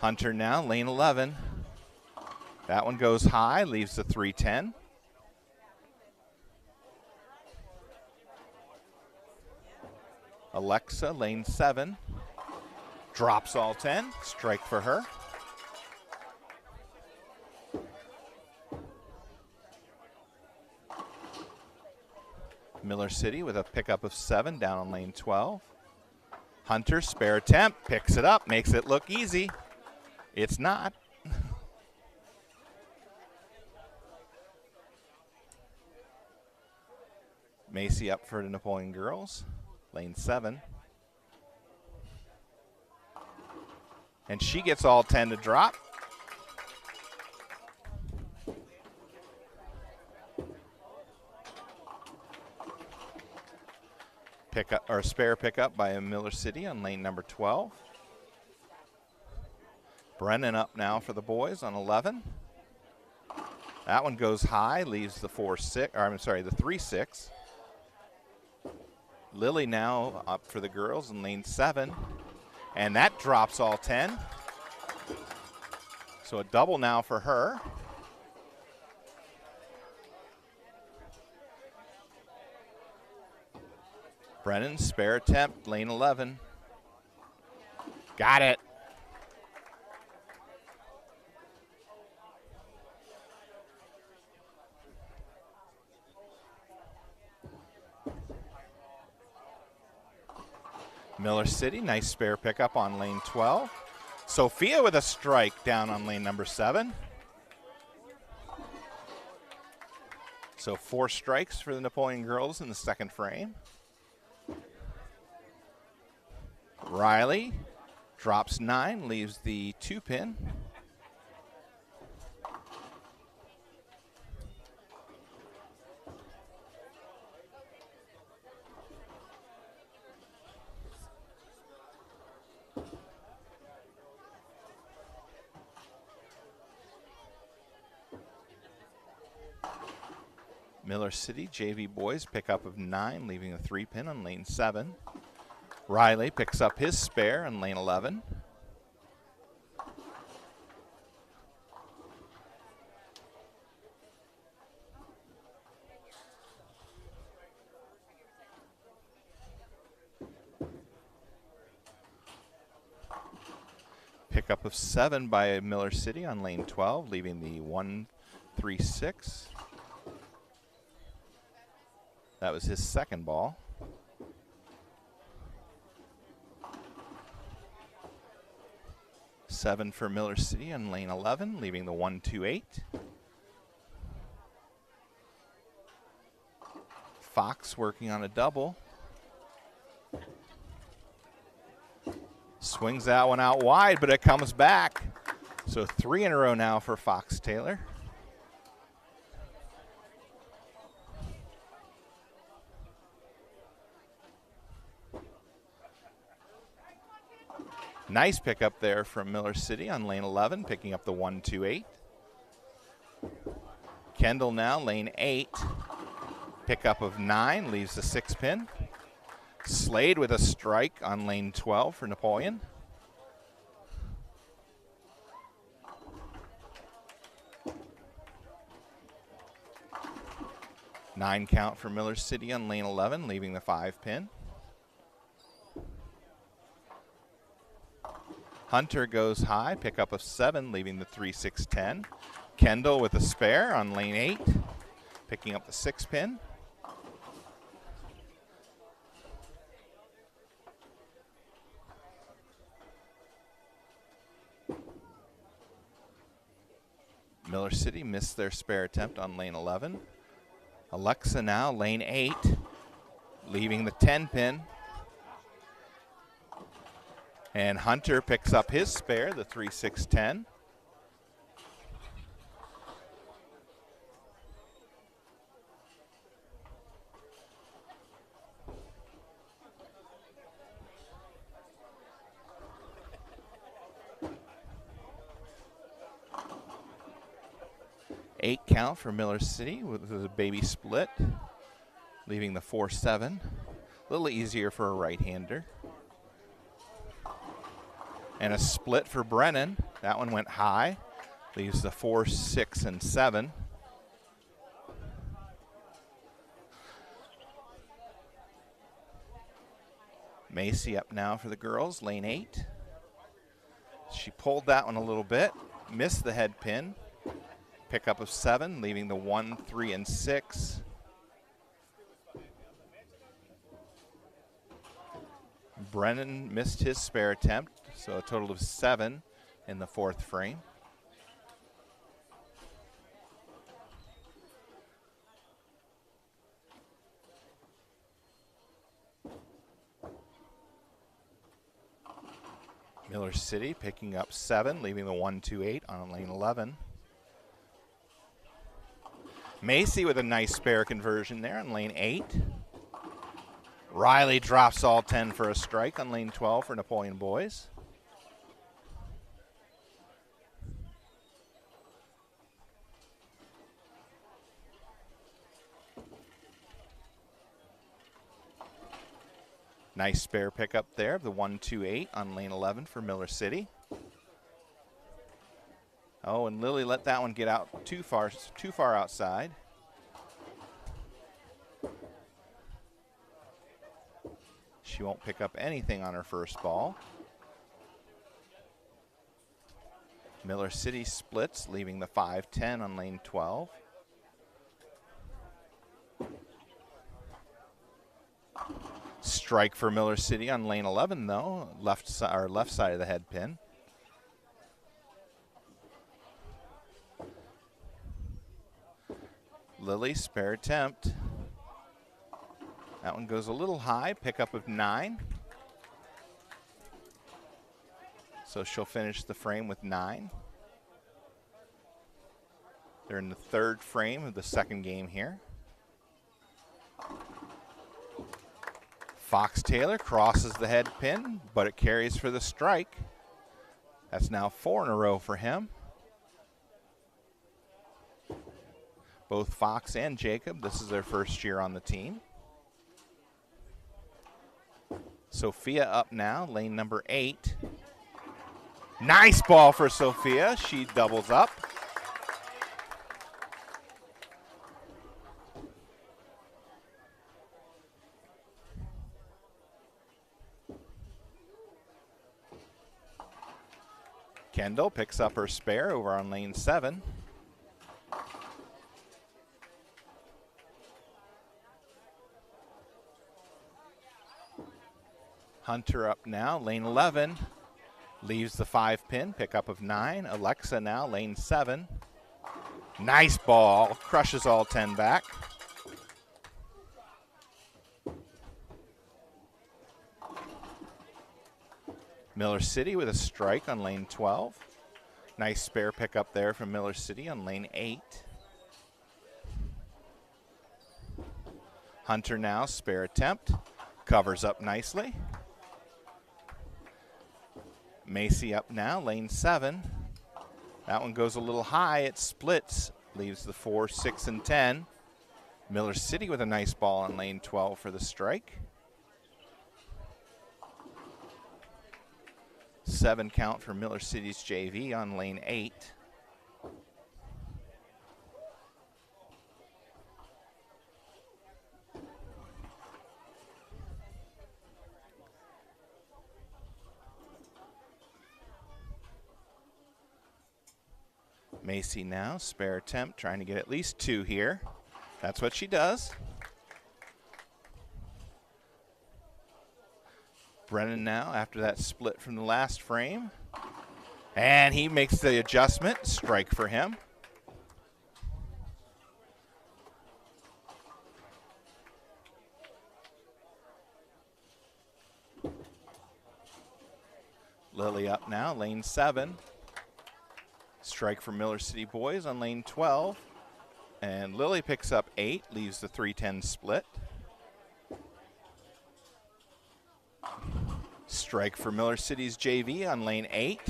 Hunter now, lane 11. That one goes high, leaves the 310. Alexa, lane 7, drops all 10, strike for her. Miller City with a pickup of 7 down on lane 12. Hunter, spare attempt, picks it up, makes it look easy. It's not. Macy up for the Napoleon girls, lane 7. And she gets all 10 to drop. Pickup or spare pickup by Miller City on lane number 12. Brennan up now for the boys on 11. That one goes high, leaves the 4-6, or I'm sorry, the 3-6. Lily now up for the girls in lane 7. And that drops all 10. So a double now for her. Brennan, spare attempt, lane 11. Got it. Miller City, nice spare pickup on lane 12. Sophia with a strike down on lane number 7. So 4 strikes for the Napoleon girls in the second frame. Riley drops 9, leaves the 2-pin. Miller City JV boys pickup of 9, leaving a 3-pin on lane 7. Riley picks up his spare on lane 11. Pickup of 7 by Miller City on lane 12, leaving the 1-3-6. That was his second ball. Seven for Miller City on lane 11, leaving the 1-2-8. Fox working on a double. Swings that one out wide, but it comes back. So 3 in a row now for Fox Taylor. Nice pickup there from Miller City on lane 11, picking up the 1-2-8. Kendall now, lane 8. Pickup of 9, leaves the 6-pin. Slade with a strike on lane 12 for Napoleon. Nine count for Miller City on lane 11, leaving the 5-pin. Hunter goes high, pickup of 7, leaving the 3-6-10. Kendall with a spare on lane 8, picking up the 6-pin. Miller City missed their spare attempt on lane 11. Alexa now, lane 8, leaving the 10-pin. And Hunter picks up his spare, the 3-6-10. Eight count for Miller City with a baby split, leaving the 4-7. A little easier for a right-hander. And a split for Brennan. That one went high. Leaves the 4, 6, and 7. Macy up now for the girls, lane 8. She pulled that one a little bit. Missed the head pin. Pickup of 7, leaving the 1, 3, and 6. Brennan missed his spare attempt, so a total of 7 in the 4th frame. Miller City picking up 7, leaving the 1-2-8 on lane 11. Macy with a nice spare conversion there on lane 8. Riley drops all 10 for a strike on lane 12 for Napoleon boys. Nice spare pickup there, the 1-2-8 on lane 11 for Miller City. Oh, and Lily let that one get out too far outside. She won't pick up anything on her first ball. Miller City splits, leaving the 5-10 on lane 12. Strike for Miller City on lane 11, though, left side of the head pin. Lily, spare attempt. That one goes a little high, pickup of 9. So she'll finish the frame with 9. They're in the 3rd frame of the 2nd game here. Fox Taylor crosses the head pin, but it carries for the strike. That's now 4 in a row for him. Both Fox and Jacob, this is their first year on the team. Sophia up now, lane number 8. Nice ball for Sophia. She doubles up. Kendall picks up her spare over on lane 7. Hunter up now, lane 11. Leaves the 5 pin, pickup of 9. Alexa now, lane 7. Nice ball, crushes all 10 back. Miller City with a strike on lane 12. Nice spare pickup there from Miller City on lane 8. Hunter now, spare attempt. Covers up nicely. Macy up now, lane 7. That one goes a little high, it splits. Leaves the 4, 6, and 10. Miller City with a nice ball on lane 12 for the strike. 7 count for Miller City's JV on lane 8. Macy now, spare attempt, trying to get at least 2 here. That's what she does. Brennan now, after that split from the last frame. And he makes the adjustment, strike for him. Lily up now, lane 7. Strike for Miller City boys on lane 12. And Lily picks up 8, leaves the 3-10 split. Strike for Miller City's JV on lane 8.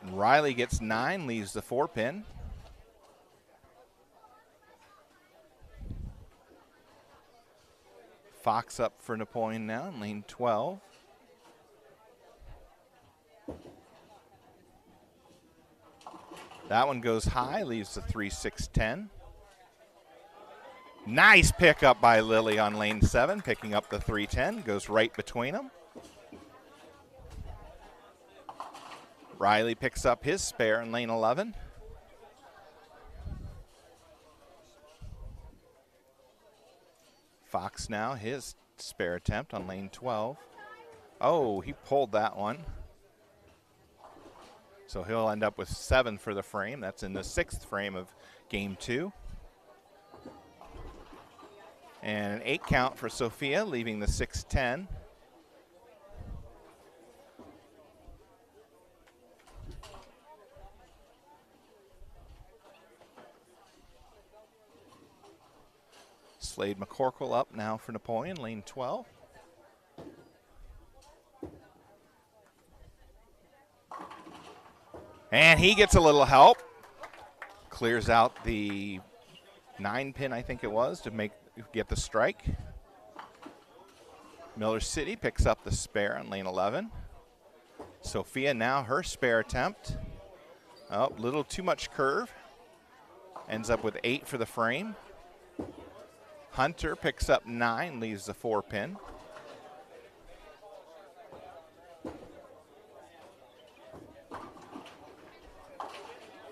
And Riley gets 9, leaves the 4 pin. Fox up for Napoleon now in lane 12. That one goes high, leaves the 3-6-10. Nice pickup by Lily on lane 7, picking up the 3-10, goes right between them. Riley picks up his spare in lane 11. Fox now, his spare attempt on lane 12. Oh, he pulled that one. So he'll end up with 7 for the frame. That's in the 6th frame of game 2. And an 8 count for Sophia, leaving the 6-10. Slade McCorkle up now for Napoleon, lane 12. And he gets a little help. Clears out the 9-pin, I think it was, to get the strike. Miller City picks up the spare on lane 11. Sophia now her spare attempt. Oh, little too much curve. Ends up with 8 for the frame. Hunter picks up 9, leaves the 4-pin.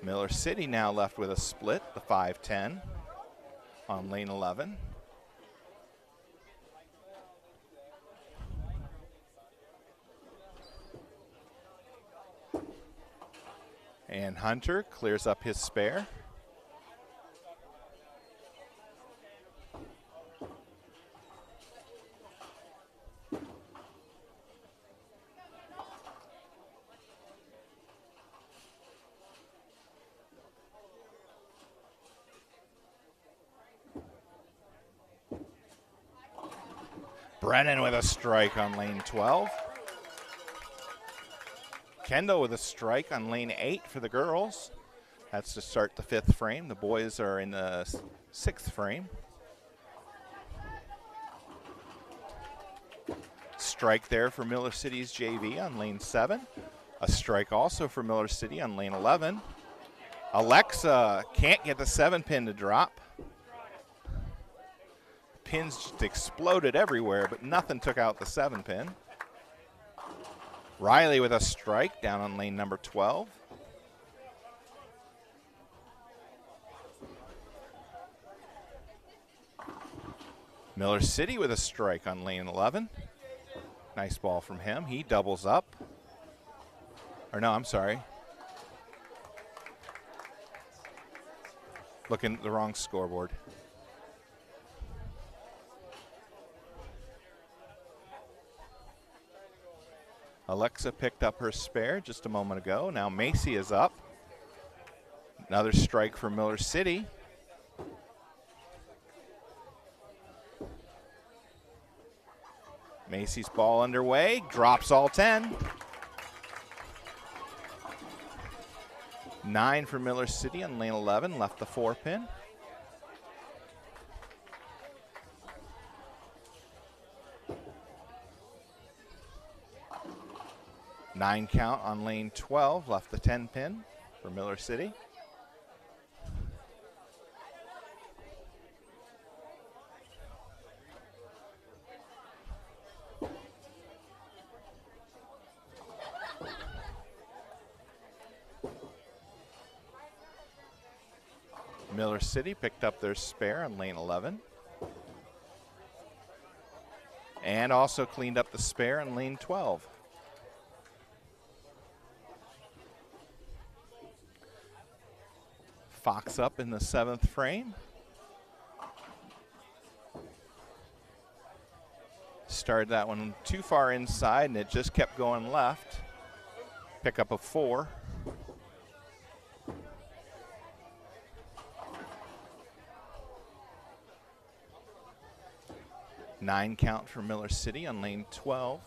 Miller City now left with a split, the 5-10 on lane 11. And Hunter clears up his spare. Brennan with a strike on lane 12. Kendall with a strike on lane 8 for the girls. That's to start the 5th frame. The boys are in the 6th frame. Strike there for Miller City's JV on lane 7. A strike also for Miller City on lane 11. Alexa can't get the 7-pin to drop. Pins just exploded everywhere, but nothing took out the 7-pin. Riley with a strike down on lane number 12. Miller City with a strike on lane 11. Nice ball from him. He doubles up. Or no, I'm sorry. Looking at the wrong scoreboard. Alexa picked up her spare just a moment ago. Now Macy is up. Another strike for Miller City. Macy's ball underway, drops all 10. 9 for Miller City on lane 11, left the 4-pin. Nine count on lane 12, left the 10-pin for Miller City. Miller City picked up their spare on lane 11. And also cleaned up the spare on lane 12. Fox up in the 7th frame. Started that one too far inside and it just kept going left. Pick up a 4. Nine count for Miller City on lane 12.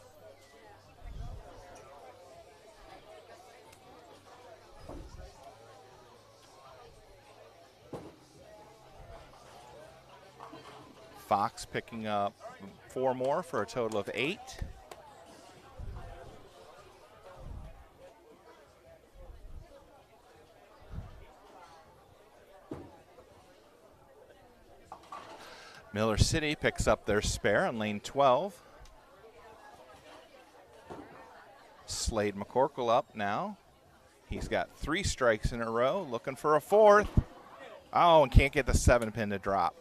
Fox picking up 4 more for a total of 8. Miller City picks up their spare on lane 12. Slade McCorkle up now. He's got 3 strikes in a row, looking for a 4th. Oh, and can't get the 7-pin to drop.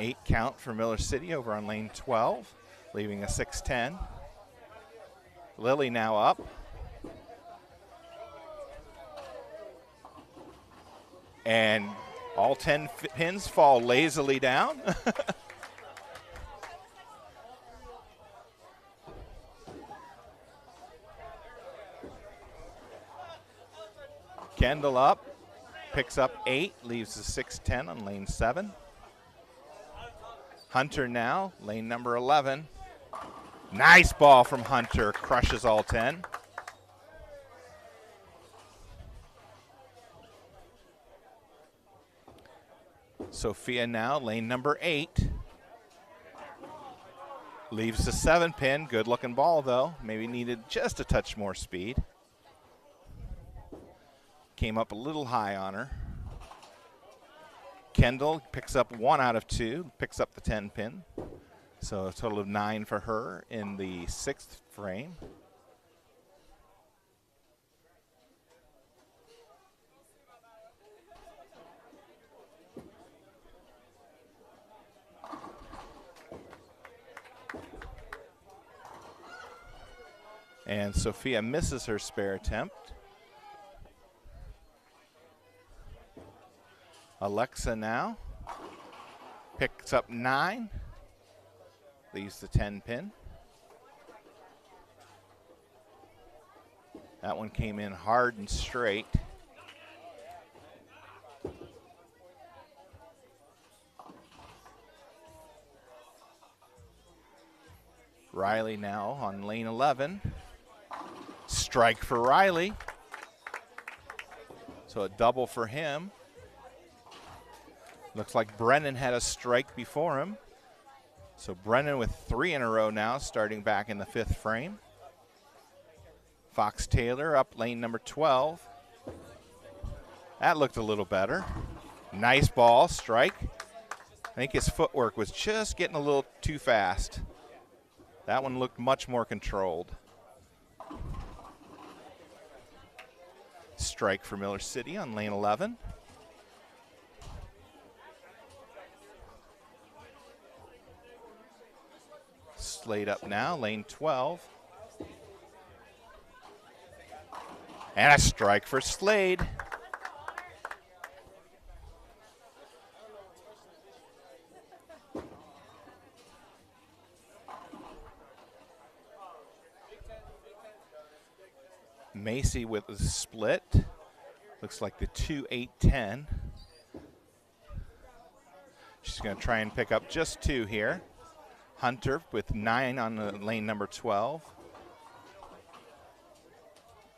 Eight count for Miller City over on lane 12, leaving a 6-10. Lily now up. And all 10 pins fall lazily down. Kendall up, picks up 8, leaves the 6-10 on lane 7. Hunter now, lane number 11. Nice ball from Hunter, crushes all 10. Sophia now, lane number 8. Leaves the 7-pin, good looking ball though. Maybe needed just a touch more speed. Came up a little high on her. Kendall picks up 1 out of 2, picks up the 10-pin. So a total of 9 for her in the 6th frame. And Sophia misses her spare attempt. Alexa now picks up 9, leaves the 10-pin. That one came in hard and straight. Riley now on lane 11. Strike for Riley. So a double for him. Looks like Brennan had a strike before him. So Brennan with 3 in a row now, starting back in the 5th frame. Fox Taylor up lane number 12. That looked a little better. Nice ball, strike. I think his footwork was just getting a little too fast. That one looked much more controlled. Strike for Miller City on lane 11. Slade up now, lane 12. And a strike for Slade. Macy with the split. Looks like the 2-8-10. She's going to try and pick up just 2 here. Hunter with 9 on the lane number 12.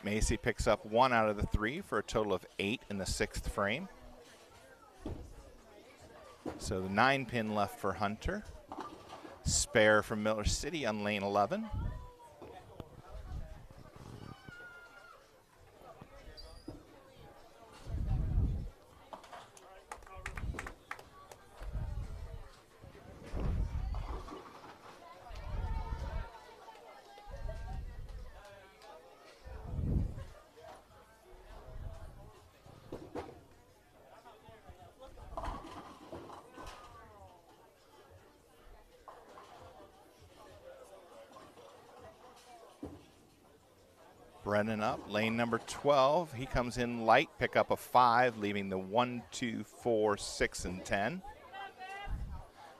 Macy picks up 1 out of the 3 for a total of 8 in the 6th frame. So the 9-pin left for Hunter. Spare from Miller City on lane 11. Brennan up, lane number 12. He comes in light, pick up a 5, leaving the 1, 2, 4, 6, and 10.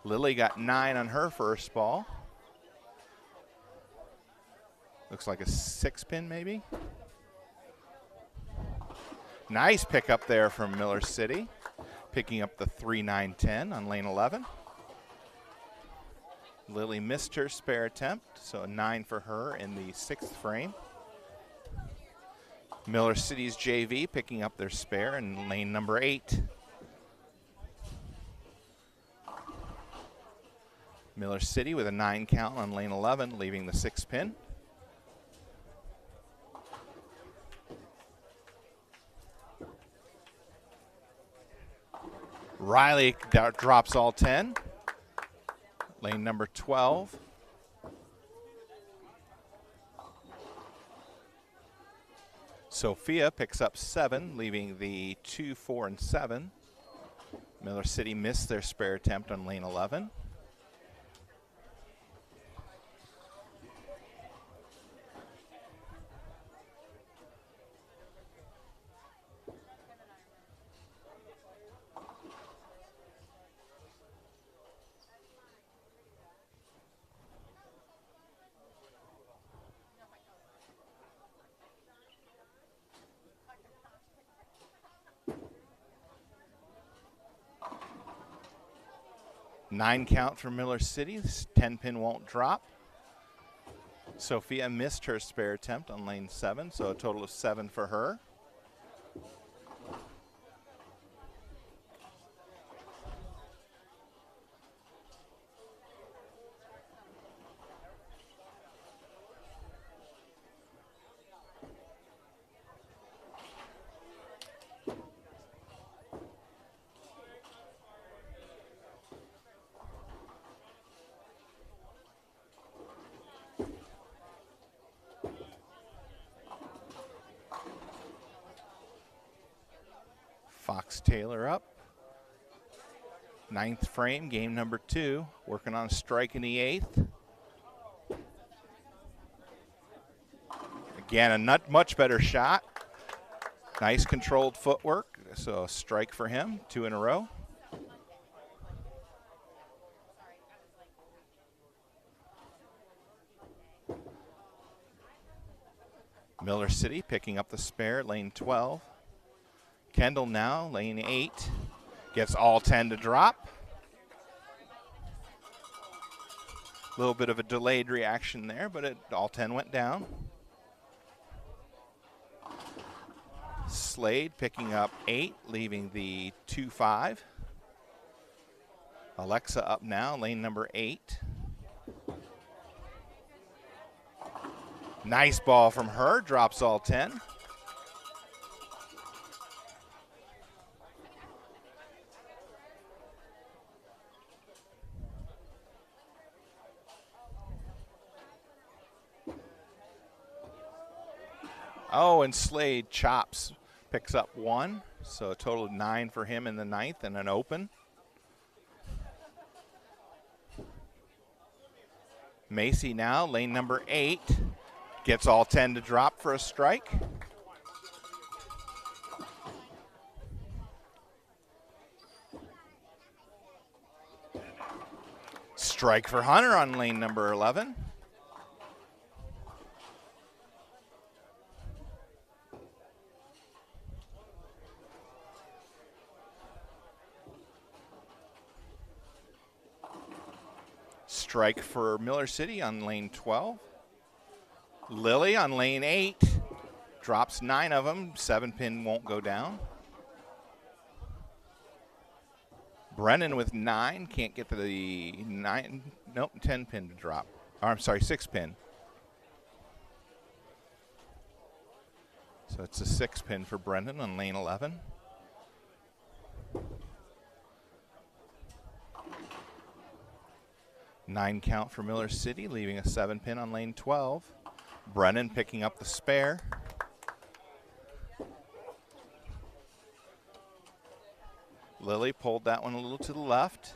Lily got 9 on her first ball. Looks like a 6-pin maybe. Nice pickup there from Miller City, picking up the 3, 9, 10 on lane 11. Lily missed her spare attempt, so a 9 for her in the 6th frame. Miller City's JV picking up their spare in lane number 8. Miller City with a 9 count on lane 11, leaving the 6-pin. Riley drops all 10. Lane number 12. Sophia picks up 7, leaving the 2, 4, and 7. Miller City missed their spare attempt on lane 11. 9 count for Miller City. This 10-pin won't drop. Sophia missed her spare attempt on lane 7, so a total of 7 for her. Fox Taylor up. 9th frame, game number 2. Working on a strike in the 8th. Again, a much better shot. Nice controlled footwork. So a strike for him, 2 in a row. Miller City picking up the spare, lane 12. Kendall now, lane 8. Gets all 10 to drop. A little bit of a delayed reaction there, but all 10 went down. Slade picking up 8, leaving the 2-5. Alexa up now, lane number 8. Nice ball from her, drops all 10. Oh, and Slade chops, picks up 1. So a total of 9 for him in the 9th and an open. Macy now, lane number 8. Gets all 10 to drop for a strike. Strike for Hunter on lane number 11. Strike for Miller City on lane 12. Lily on lane 8. Drops 9 of them. 7-pin won't go down. Brennan with 9. Can't get to the 9. Nope, 10-pin to drop. Or, I'm sorry, 6-pin. So it's a 6-pin for Brendan on lane 11. Nine count for Miller City, leaving a 7-pin on lane 12. Brennan picking up the spare. Lily pulled that one a little to the left.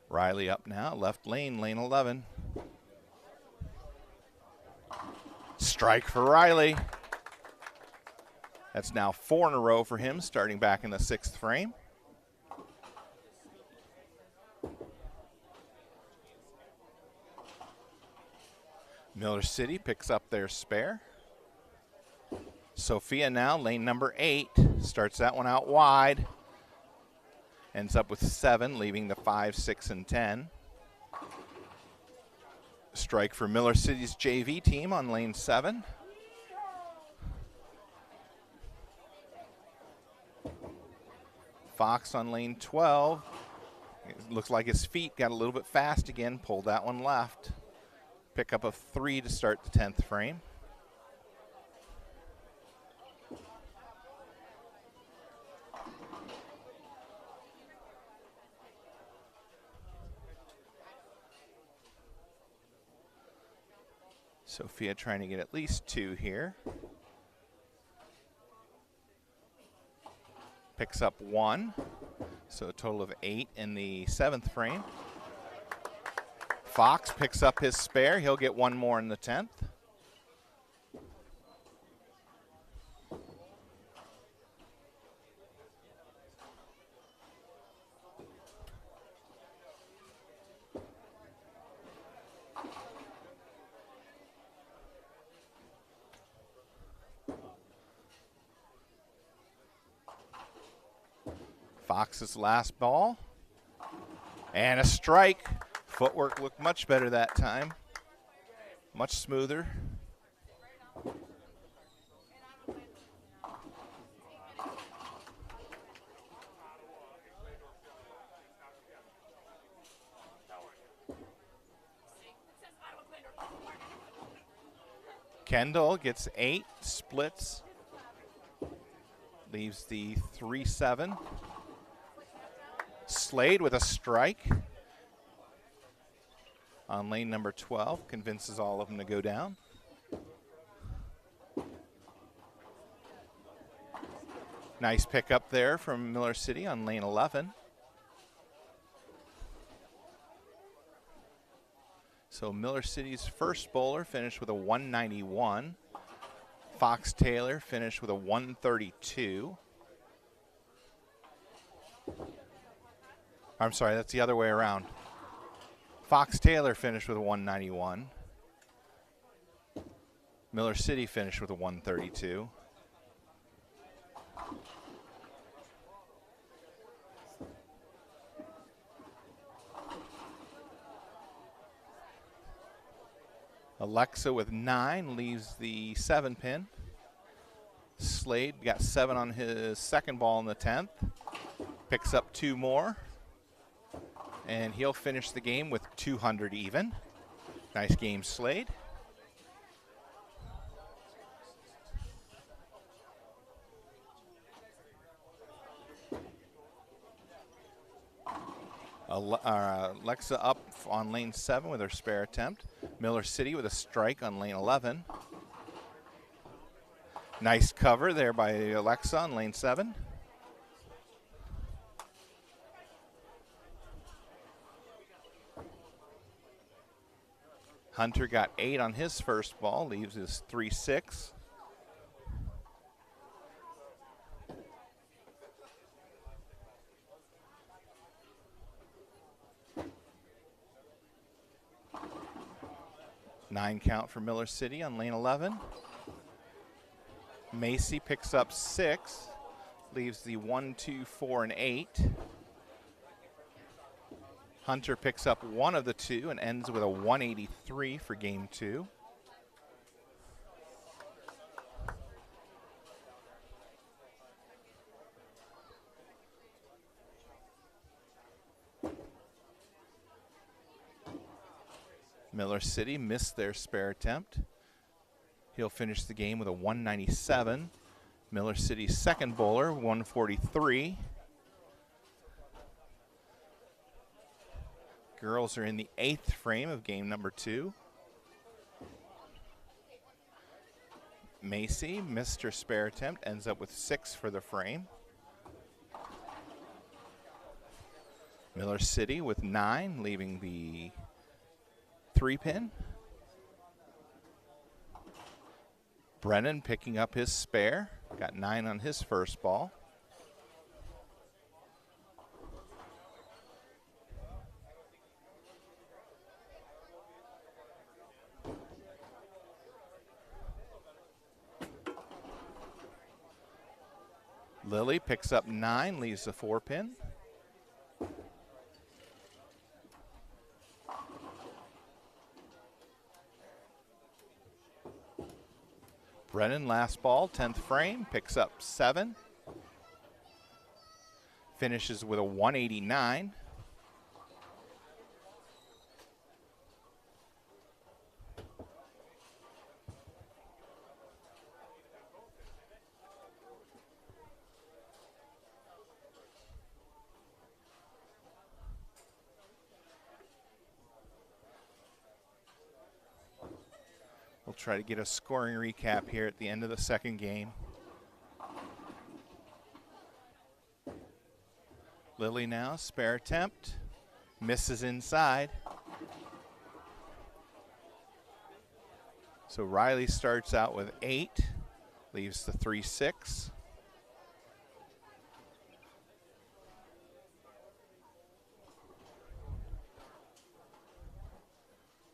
Riley up now, left lane, lane 11. Strike for Riley. That's now 4 in a row for him, starting back in the 6th frame. Miller City picks up their spare. Sophia now, lane number 8, starts that one out wide. Ends up with 7, leaving the 5, 6, and 10. Strike for Miller City's JV team on lane 7. Fox on lane 12. It looks like his feet got a little bit fast again, pulled that one left. Pick up a 3 to start the 10th frame. Sophia trying to get at least 2 here. Picks up 1, so a total of 8 in the 7th frame. Fox picks up his spare. He'll get 1 more in the 10th. Fox's last ball. And a strike. Footwork looked much better that time. Much smoother. Kendall gets 8, splits, leaves the 3-7. Slade with a strike on lane number 12, convinces all of them to go down. Nice pickup there from Miller City on lane 11. So Miller City's first bowler finished with a 191. Fox Taylor finished with a 132. I'm sorry, that's the other way around. Fox Taylor finished with a 191. Miller City finished with a 132. Alexa with 9 leaves the 7 pin. Slade got 7 on his second ball in the 10th. Picks up 2 more. And he'll finish the game with 200 even. Nice game, Slade. Alexa up on lane 7 with her spare attempt. Miller City with a strike on lane 11. Nice cover there by Alexa on lane 7. Hunter got 8 on his first ball, leaves his 3-6. Nine count for Miller City on lane 11. Macy picks up 6, leaves the 1, 2, 4, and 8. Hunter picks up 1 of the 2 and ends with a 183 for game 2. Miller City missed their spare attempt. He'll finish the game with a 197. Miller City's second bowler, 143. Girls are in the 8th frame of game number 2. Macy missed her spare attempt, ends up with 6 for the frame. Miller City with 9, leaving the 3 pin. Brennan picking up his spare, got 9 on his first ball. Lily picks up 9, leaves the 4 pin. Brennan, last ball, 10th frame, picks up 7. Finishes with a 189. We'll try to get a scoring recap here at the end of the second game. Lily now, spare attempt, misses inside. So Riley starts out with 8, leaves the 3-6.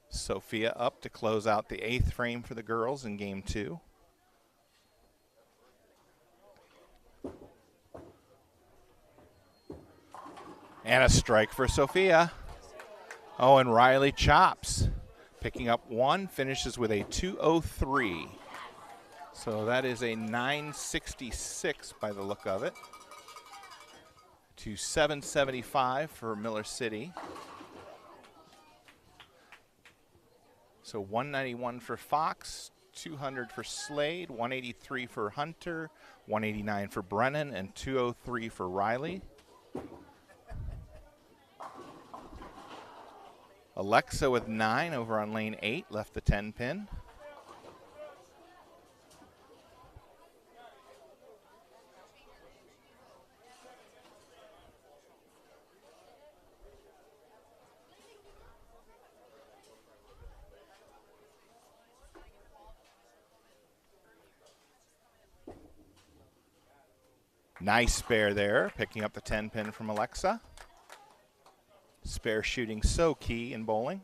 Sophia up to close out the 8th frame for the girls in game 2. And a strike for Sophia. Oh, and Riley chops. Picking up one, finishes with a 2:03. So that is a 9:66 by the look of it. To 7:75 for Miller City. So 191 for Fox, 200 for Slade, 183 for Hunter, 189 for Brennan, and 203 for Riley. Alexa with 9 over on lane 8, left the 10 pin. Nice spare there, picking up the 10 pin from Alexa. Spare shooting so key in bowling.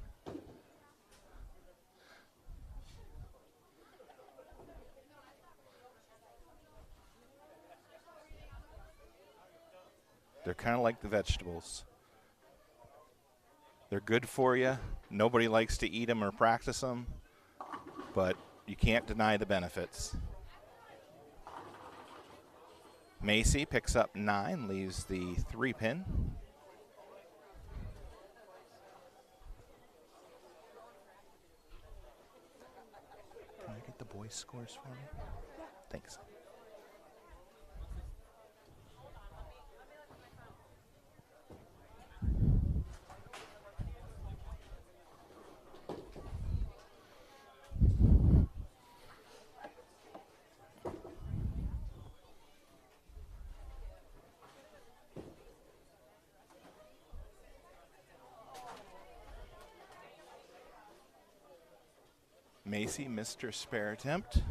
They're kind of like the vegetables. They're good for you. Nobody likes to eat them or practice them, but you can't deny the benefits. Macy picks up 9, leaves the 3 pin. Can I get the boys' scores for me? Thanks. Macy missed her spare attempt.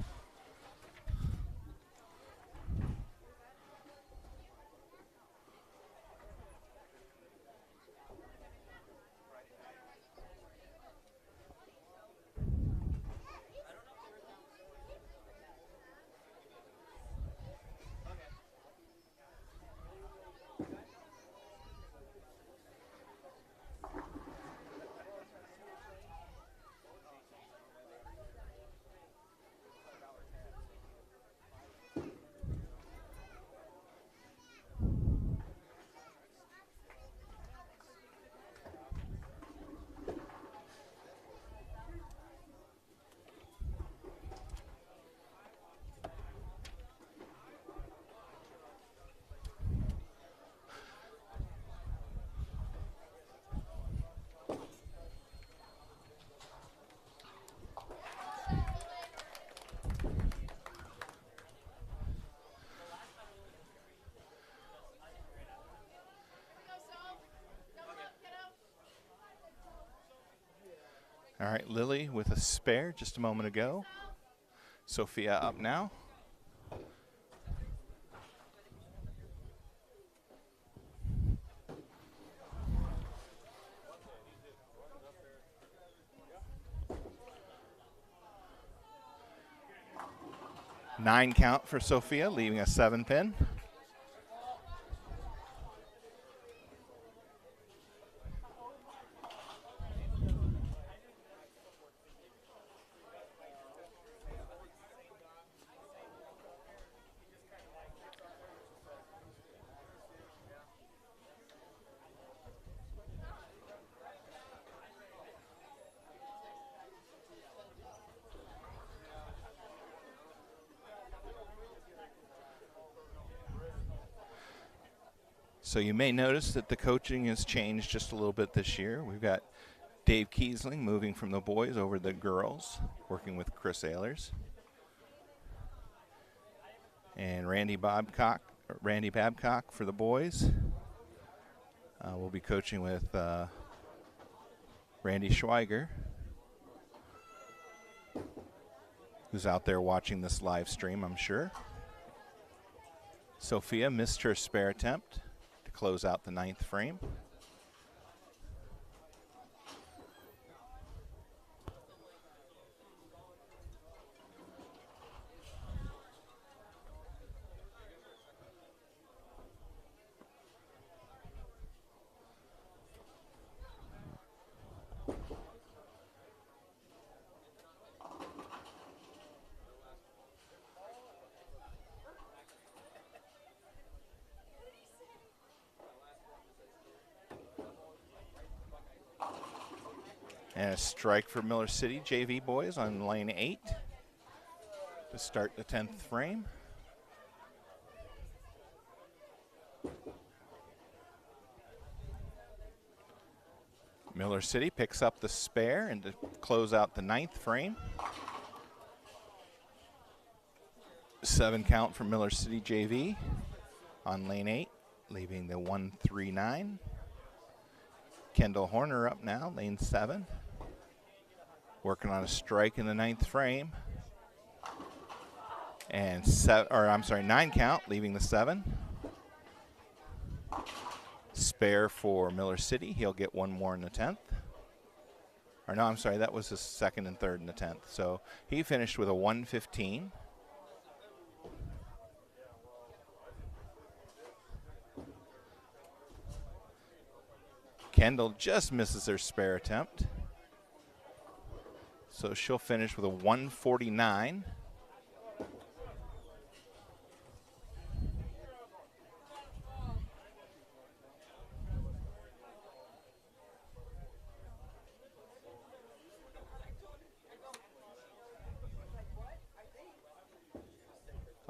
All right, Lily with a spare just a moment ago. Sophia up now. Nine count for Sophia, leaving a 7 pin. So you may notice that the coaching has changed just a little bit this year. We've got Dave Kiesling moving from the boys over to the girls, working with Chris Ehlers. And Randy Babcock for the boys. We'll be coaching with Randy Schweiger, who's out there watching this live stream, I'm sure. Sophia missed her spare attempt to close out the 9th frame. And a strike for Miller City JV boys on lane 8 to start the 10th frame. Miller City picks up the spare and to close out the 9th frame. 7 count for Miller City JV on lane 8, leaving the 139. Kendall Horner up now, lane 7. Working on a strike in the 9th frame. And 9 count, leaving the 7. Spare for Miller City. He'll get one more in the 10th. Or no, I'm sorry, that was his 2nd and 3rd in the 10th. So he finished with a 115. Kendall just misses her spare attempt. So she'll finish with a 149.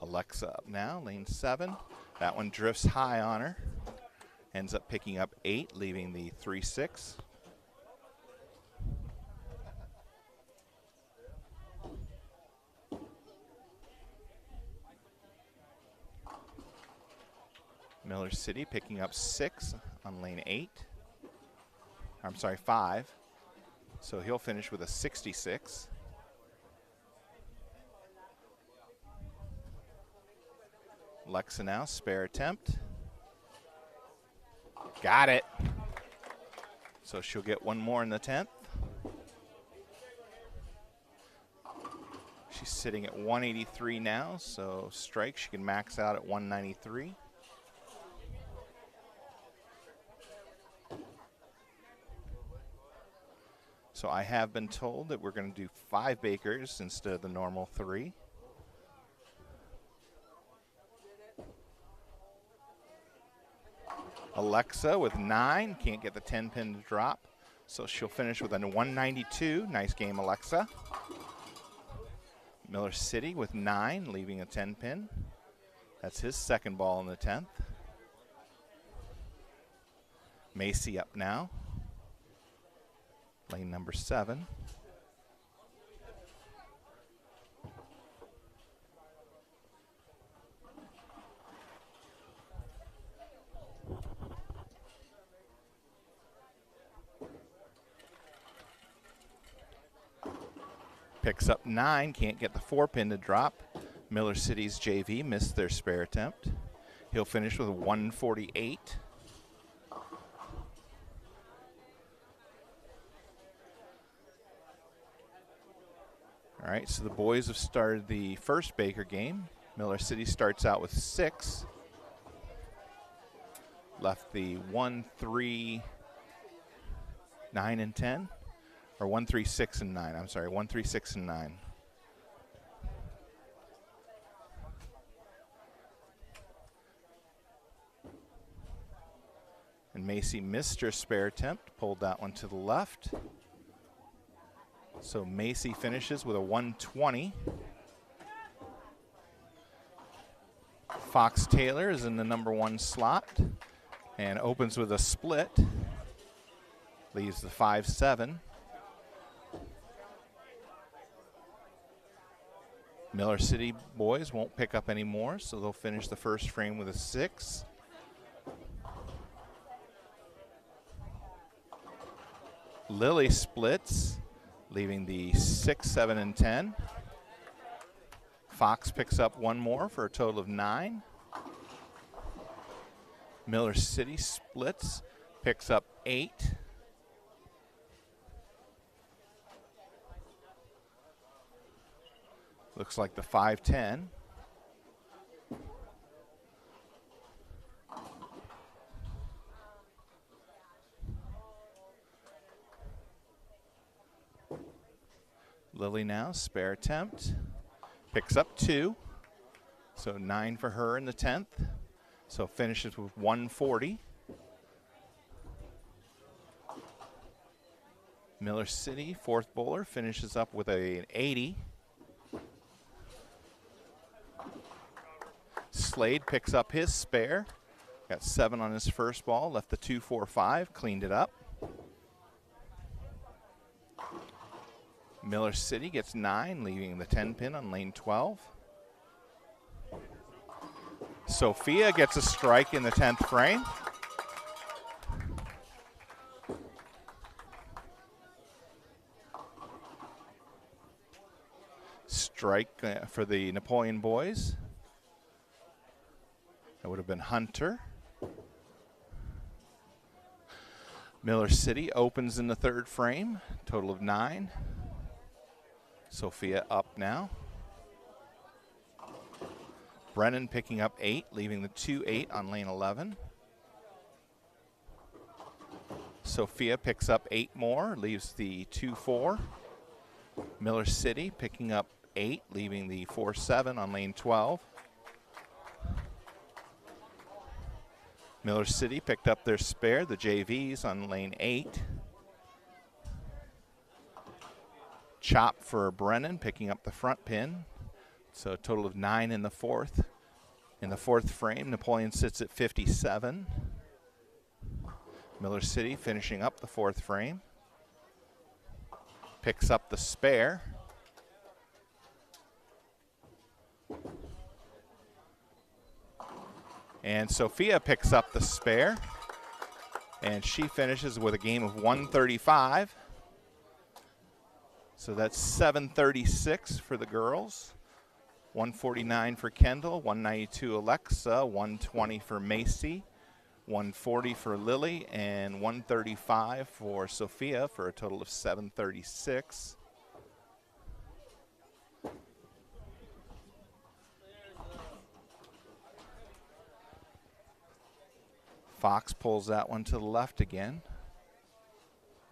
Alexa up now, lane 7. That one drifts high on her. Ends up picking up 8, leaving the 3-6. Miller City picking up 6 on lane 8. I'm sorry, 5. So he'll finish with a 66. Alexa now, spare attempt. Got it. So she'll get one more in the 10th. She's sitting at 183 now, so strike, she can max out at 193. So I have been told that we're going to do 5 bakers instead of the normal 3. Alexa with 9, can't get the 10 pin to drop, so she'll finish with a 192. Nice game, Alexa. Miller City with 9, leaving a 10 pin. That's his 2nd ball in the 10th. Macy up now, lane number 7. Picks up 9, can't get the 4 pin to drop. Miller City's JV missed their spare attempt. He'll finish with a 148. All right, so the boys have started the first Baker game. Miller City starts out with 6. Left the 1, 3, 9, and 10. Or 1, 3, 6, and 9. I'm sorry, 1, 3, 6, and 9. And Macy missed her spare attempt, pulled that one to the left. So Macy finishes with a 120. Fox Taylor is in the number 1 slot and opens with a split. Leaves the 5-7. Miller City boys won't pick up any more, so they'll finish the first frame with a 6. Lily splits, leaving the 6, 7, and 10. Fox picks up one more for a total of 9. Miller City splits, picks up 8. Looks like the 5-10. Lily now, spare attempt. Picks up 2. So 9 for her in the 10th. So finishes with 140. Miller City, fourth bowler, finishes up with an 80. Slade picks up his spare. Got 7 on his first ball, left the 2-4-5, cleaned it up. Miller City gets 9, leaving the 10 pin on lane 12. Sophia gets a strike in the 10th frame. Strike for the Napoleon boys. That would have been Hunter. Miller City opens in the 3rd frame, total of 9. Sophia up now. Brennan picking up 8, leaving the 2-8 on lane 11. Sophia picks up 8 more, leaves the 2-4. Miller City picking up 8, leaving the 4-7 on lane 12. Miller City picked up their spare, the JVs, on lane 8. Chop for Brennan, picking up the front pin. So a total of 9 in the 4th. In the 4th frame, Napoleon sits at 57. Miller City finishing up the 4th frame. Picks up the spare. And Sophia picks up the spare. And she finishes with a game of 135. So that's 736 for the girls. 149 for Kendall, 192 Alexa, 120 for Macy, 140 for Lily, and 135 for Sophia for a total of 736. Fox pulls that one to the left again.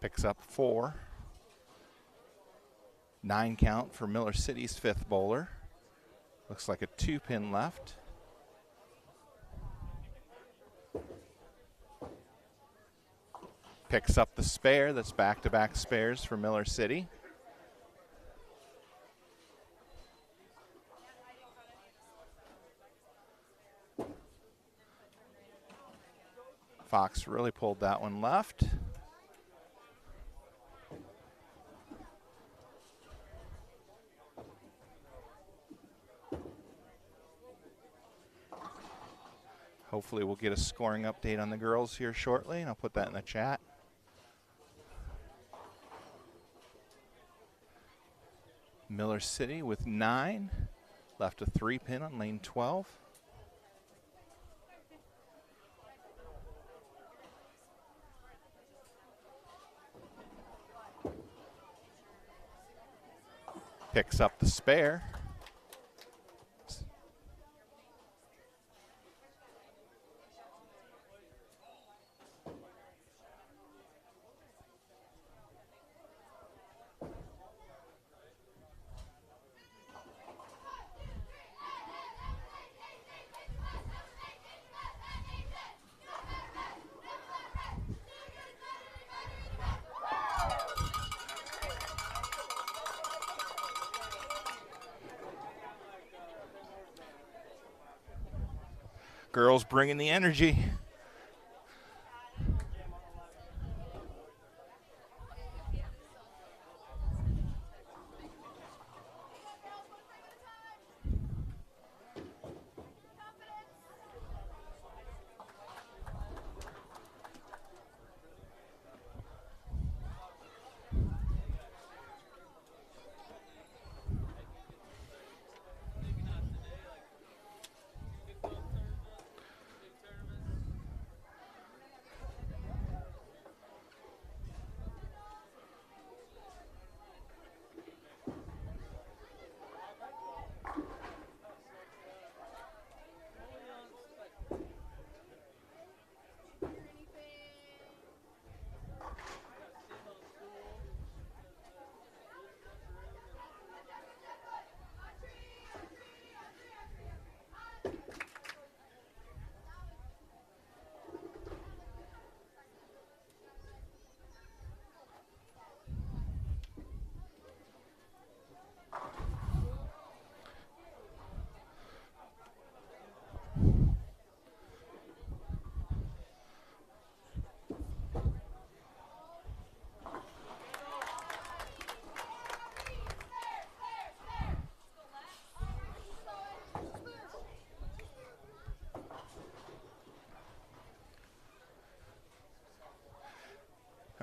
Picks up 4. 9 count for Miller City's 5th bowler. Looks like a 2-pin left. Picks up the spare. That's back-to-back spares for Miller City. Fox really pulled that one left. Hopefully we'll get a scoring update on the girls here shortly, and I'll put that in the chat. Miller City with 9, left a 3-pin on lane 12. Picks up the spare. Girls bringing the energy.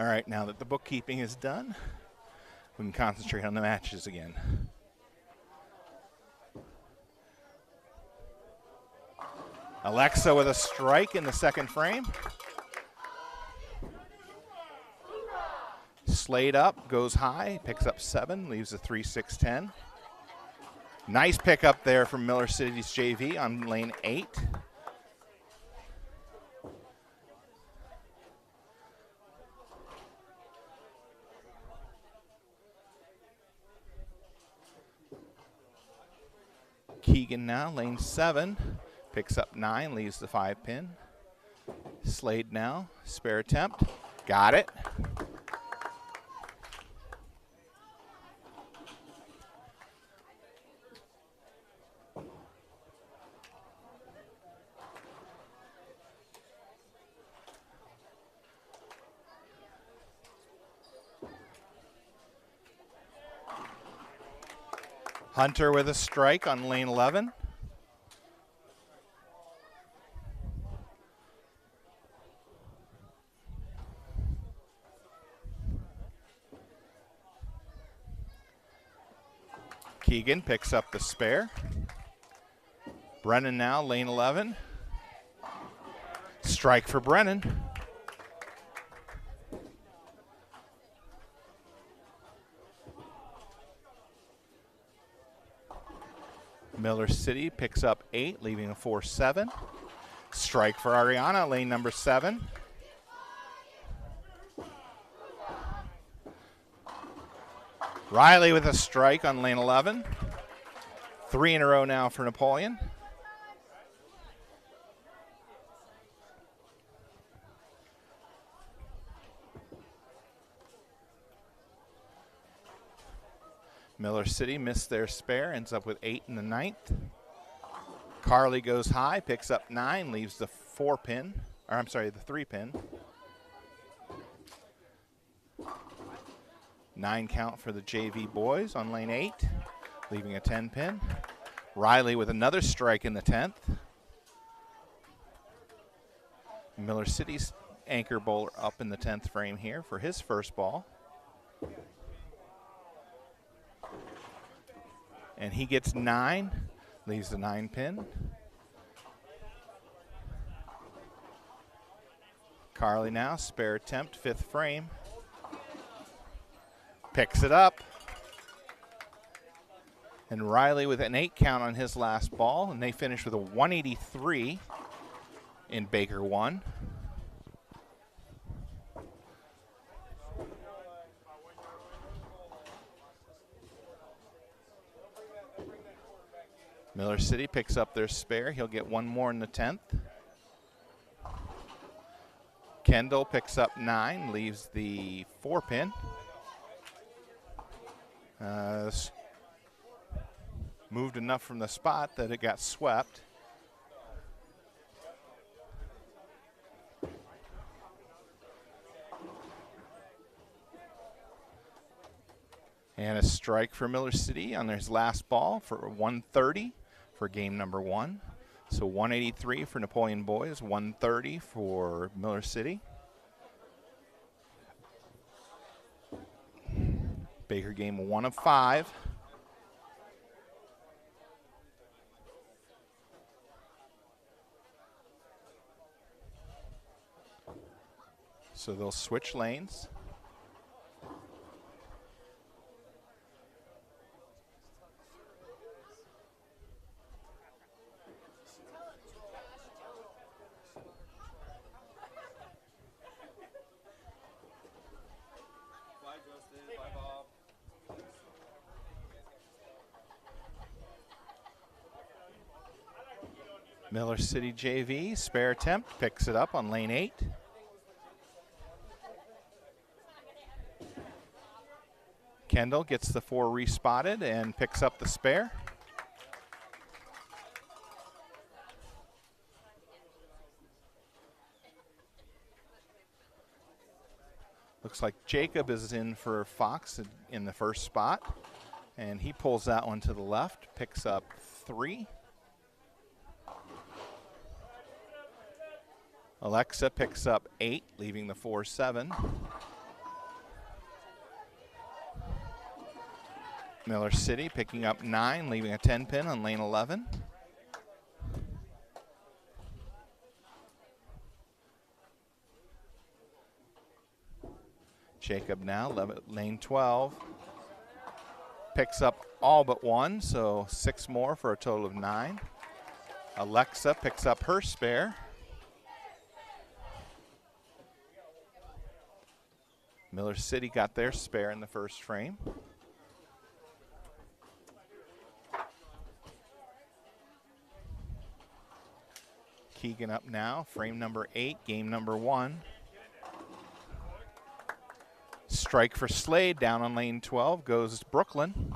All right, now that the bookkeeping is done, we can concentrate on the matches again. Alexa with a strike in the second frame. Slade up, goes high, picks up 7, leaves a 3-6-10. Nice pickup there from Miller City's JV on lane 8. Keegan now, lane 7, picks up 9, leaves the 5-pin. Slade now, spare attempt, got it. Hunter with a strike on lane 11. Keegan picks up the spare. Brennan now, lane 11. Strike for Brennan. Miller City picks up 8, leaving a 4-7. Strike for Ariana, lane number 7. Riley with a strike on lane 11. 3 in a row now for Napoleon. Miller City missed their spare, ends up with 8 in the 9th. Carly goes high, picks up 9, leaves the 4-pin, or I'm sorry, the 3-pin. 9 count for the JV boys on lane 8, leaving a 10-pin. Riley with another strike in the 10th. Miller City's anchor bowler up in the 10th frame here for his first ball. And he gets 9, leaves the 9-pin. Carly now, spare attempt, 5th frame. Picks it up. And Riley with an 8 count on his last ball, and they finish with a 183 in Baker 1. Miller City picks up their spare. He'll get 1 more in the 10th. Kendall picks up 9, leaves the 4-pin. Moved enough from the spot that it got swept. And a strike for Miller City on his last ball for 130 for game number 1. So 183 for Napoleon boys, 130 for Miller City. Baker game 1 of 5. So they'll switch lanes. Miller City JV, spare attempt, picks it up on lane 8. Kendall gets the 4 respotted and picks up the spare. Looks like Jacob is in for Fox in the first spot, and he pulls that one to the left, picks up 3. Alexa picks up 8, leaving the 4-7. Miller City picking up 9, leaving a 10 pin on lane 11. Jacob now, lane 12. Picks up all but 1, so 6 more for a total of 9. Alexa picks up her spare. Miller City got their spare in the first frame. Keegan up now, frame number 8, game number 1. Strike for Slade down on lane 12 goes Brooklyn.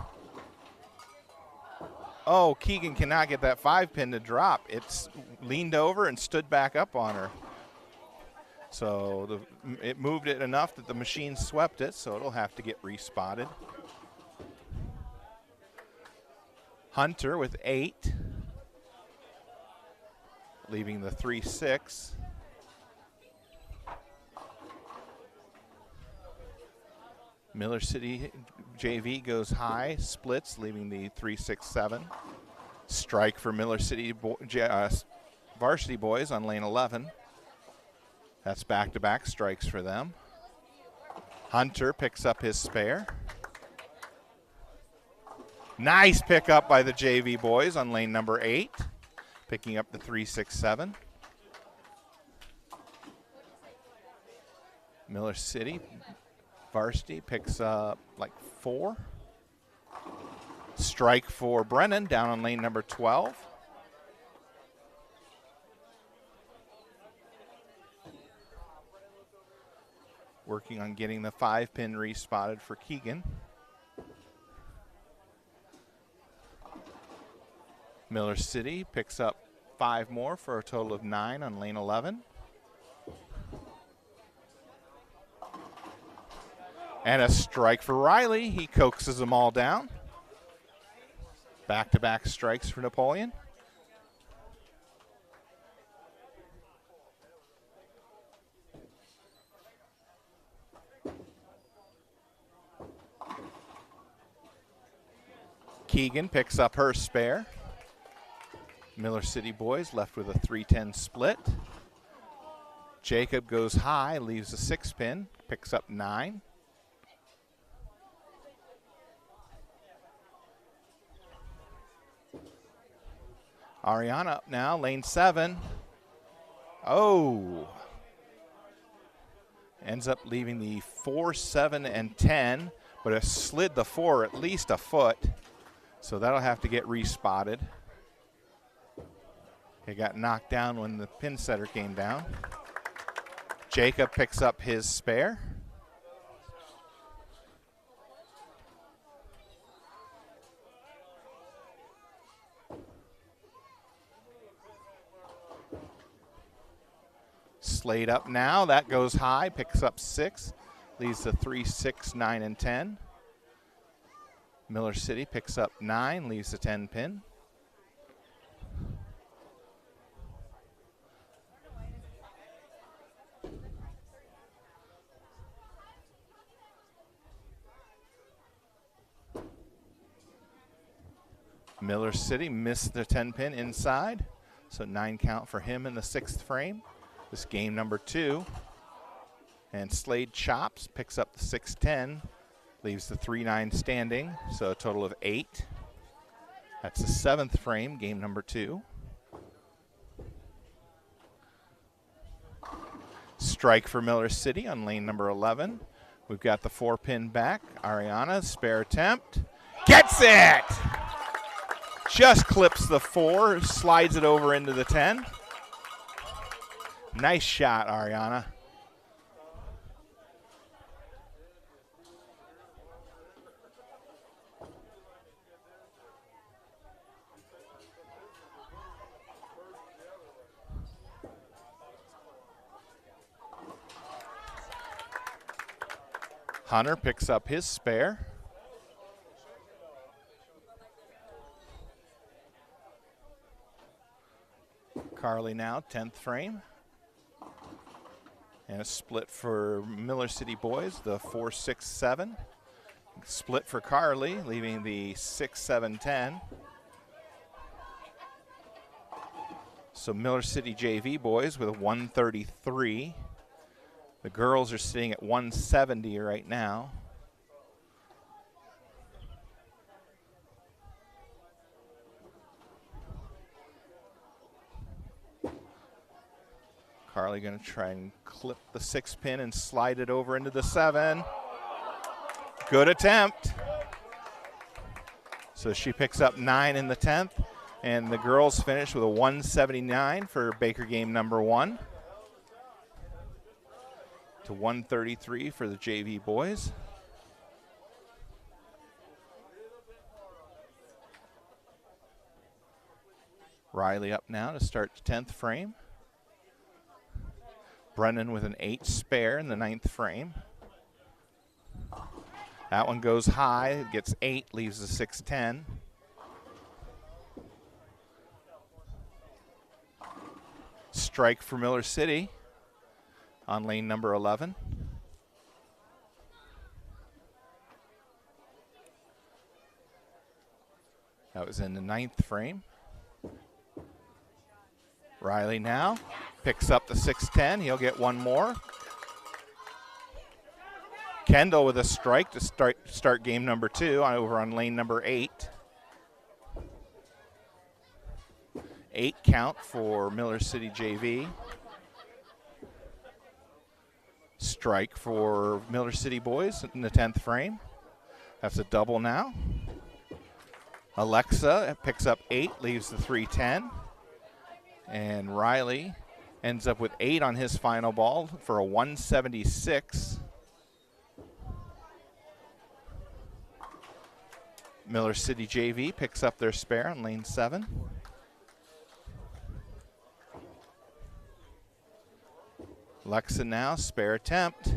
Oh, Keegan cannot get that 5-pin to drop. It's leaned over and stood back up on her. So it moved it enough that the machine swept it, so it'll have to get respotted. Hunter with 8, leaving the 3-6. Miller City JV goes high, splits, leaving the 3-6-7. Strike for Miller City varsity boys on lane 11. That's back-to-back strikes for them. Hunter picks up his spare. Nice pickup by the JV boys on lane number 8, picking up the 3-6-7. Miller City varsity picks up like 4. Strike for Brennan down on lane number 12. Working on getting the 5-pin respotted for Keegan. Miller City picks up 5 more for a total of 9 on lane 11. And a strike for Riley. He coaxes them all down. Back-to-back strikes for Napoleon. Keegan picks up her spare. Miller City boys left with a 3-10 split. Jacob goes high, leaves a 6-pin, picks up 9. Ariana up now, lane 7. Oh. Ends up leaving the 4, 7, and 10, but it slid the 4 at least a foot. So that'll have to get respotted. It got knocked down when the pin setter came down. Jacob picks up his spare. Slade up now, that goes high, picks up 6, leaves the 3, 6, 9, and 10. Miller City picks up 9, leaves the 10-pin. Miller City missed the 10-pin inside, so 9 count for him in the 6th frame. This game number 2. And Slade chops, picks up the 6-10, leaves the 3-9 standing, so a total of 8. That's the 7th frame, game number 2. Strike for Miller City on lane number 11. We've got the 4-pin back. Ariana, spare attempt. Gets it! Just clips the 4, slides it over into the 10. Nice shot, Ariana. Hunter picks up his spare. Carly now, 10th frame. And a split for Miller City boys, the 4, 6, 7. Split for Carly, leaving the 6-7-10. So Miller City JV boys with a 133. The girls are sitting at 170 right now. Carly going to try and clip the 6-pin and slide it over into the 7. Good attempt. So she picks up 9 in the 10th, and the girls finish with a 179 for Baker game number 1 to 133 for the JV boys. Riley up now to start the 10th frame. Brennan with an 8 spare in the 9th frame. That one goes high, gets 8, leaves the 6-10. Strike for Miller City on lane number 11. That was in the 9th frame. Riley now picks up the 6-10. He'll get one more. Kendall with a strike to start game number 2 over on lane number 8. 8 count for Miller City JV. Strike for Miller City boys in the 10th frame. That's a double now. Alexa picks up 8, leaves the 3-10. And Riley ends up with 8 on his final ball for a 176. Miller City JV picks up their spare on lane 7. Alexa now, spare attempt.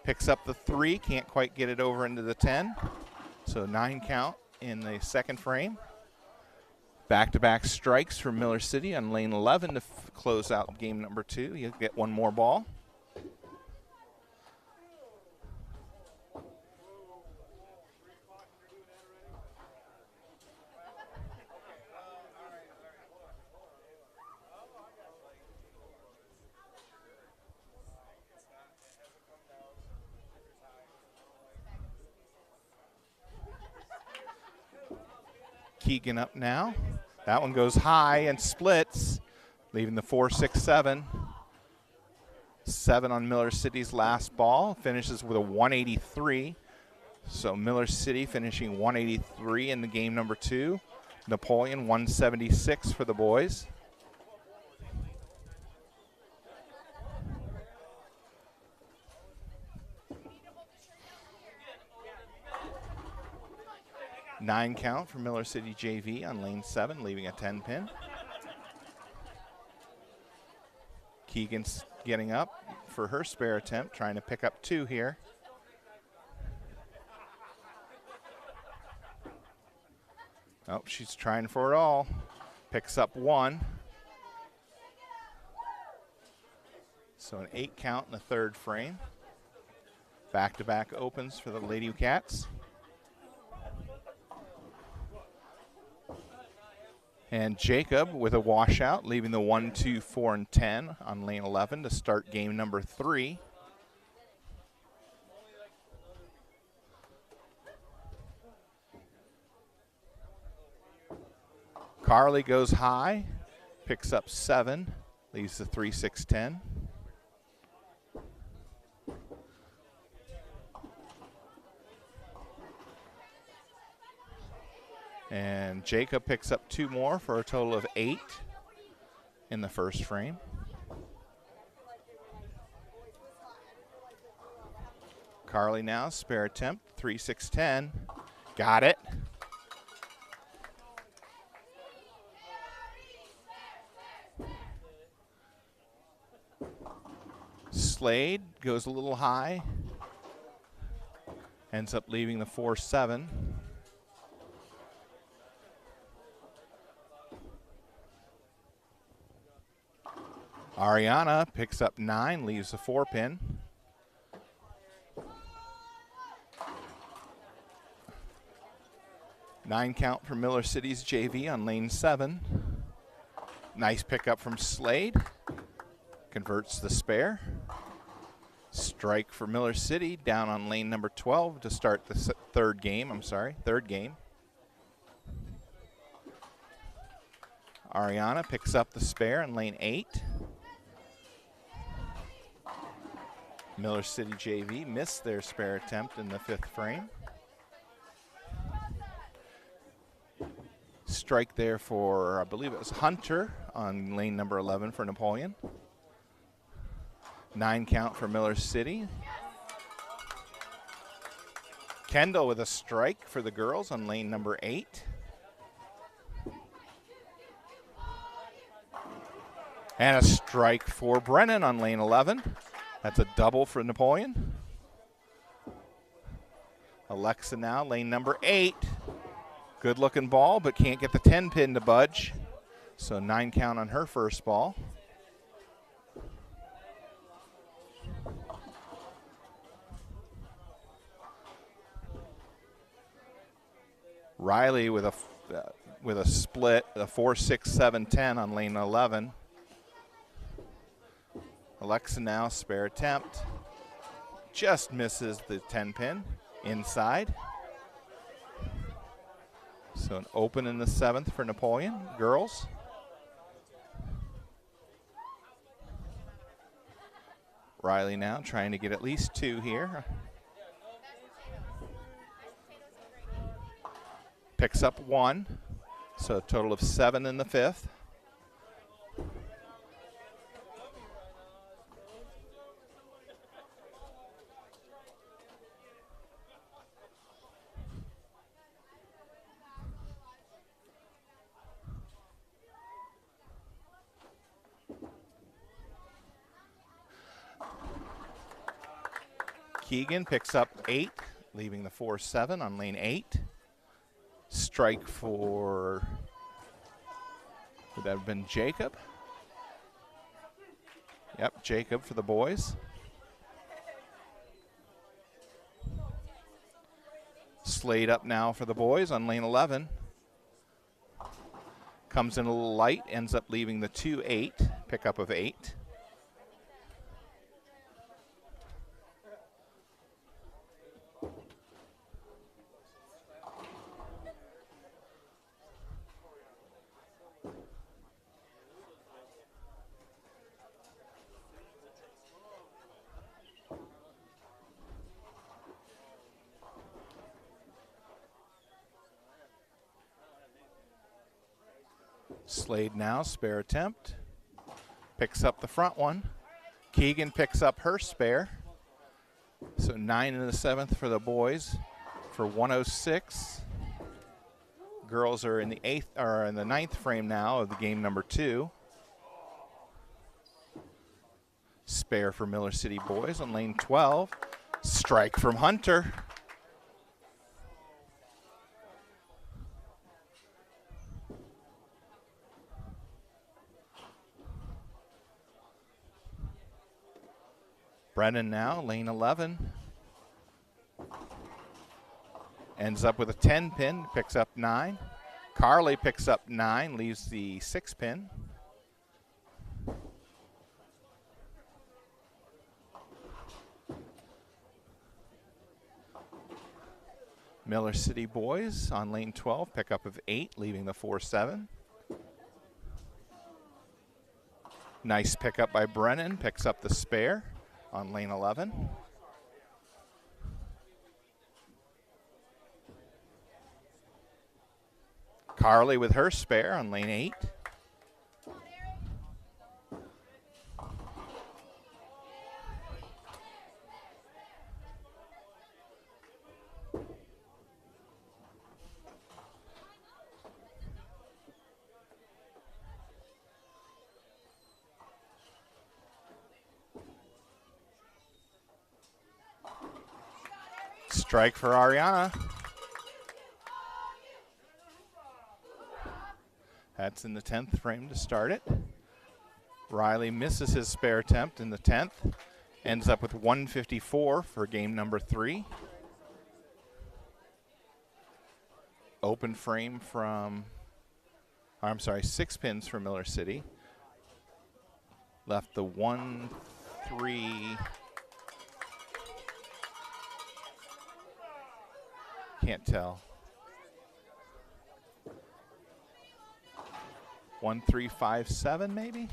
Picks up the 3, can't quite get it over into the 10. So 9 count in the 2nd frame. Back-to-back strikes for Miller City on lane 11 to close out game number 2. You'll get one more ball. Keegan up now. That one goes high and splits, leaving the 4-6-7. 7 on Miller City's last ball. Finishes with a 183. So Miller City finishing 183 in the game number 2. Napoleon 176 for the boys. Nine count for Miller City JV on lane 7, leaving a 10-pin. Keegan's getting up for her spare attempt, trying to pick up 2 here. Oh, she's trying for it all. Picks up 1. So an 8 count in the 3rd frame. Back-to-back opens for the Lady Cats. And Jacob with a washout, leaving the 1, 2, 4, and 10 on lane 11 to start game number 3. Carly goes high, picks up 7, leaves the 3, 6, 10. And Jacob picks up 2 more for a total of 8 in the 1st frame. Carly now, spare attempt, 3, 6, 10. Got it. Slade goes a little high. Ends up leaving the 4, 7. Ariana picks up 9, leaves a 4-pin. 9 count for Miller City's JV on lane 7. Nice pickup from Slade. Converts the spare. Strike for Miller City down on lane number 12 to start the third game. Ariana picks up the spare in lane 8. Miller City JV missed their spare attempt in the 5th frame. Strike there for, I believe it was Hunter on lane number 11 for Napoleon. 9 count for Miller City. Kendall with a strike for the girls on lane number 8. And a strike for Brennan on lane 11. That's a double for Napoleon. Alexa now, lane number 8. Good looking ball, but can't get the 10 pin to budge. So 9 count on her first ball. Riley with a split, a 4, 6, 7, 10 on lane 11. Alexa now, spare attempt. Just misses the 10 pin inside. So an open in the 7th for Napoleon girls. Riley now trying to get at least 2 here. Picks up 1, so a total of 7 in the 5th. Keegan picks up 8, leaving the 4-7 on lane 8. Strike for, would that have been Jacob? Yep, Jacob for the boys. Slade up now for the boys on lane 11. Comes in a little light, ends up leaving the 2-8, pickup of 8. Slade now, spare attempt. Picks up the front one. Keegan picks up her spare. So 9 in the 7th for the boys for 106. Girls are in the 8th or in the 9th frame now of the game number 2. Spare for Miller City boys on lane 12. Strike from Hunter. Brennan now, lane 11. Ends up with a 10 pin, picks up 9. Carly picks up 9, leaves the 6 pin. Miller City boys on lane 12, pickup of 8, leaving the 4-7. Nice pickup by Brennan, picks up the spare on lane 11. Carly with her spare on lane 8. Strike for Ariana. That's in the 10th frame to start it. Riley misses his spare attempt in the 10th. Ends up with 154 for game number 3. open frame from, I'm sorry, 6 pins for Miller City. Left the 1, 3, can't tell. 1, 3, 5, 7 maybe?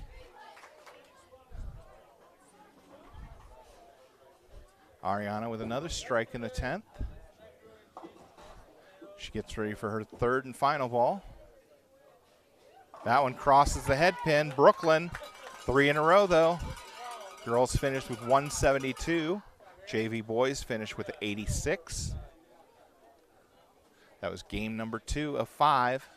Ariana with another strike in the 10th. She gets ready for her 3rd and final ball. That one crosses the head pin. Brooklyn, 3 in a row though. Girls finished with 172. JV boys finished with 86. That was game number 2 of 5.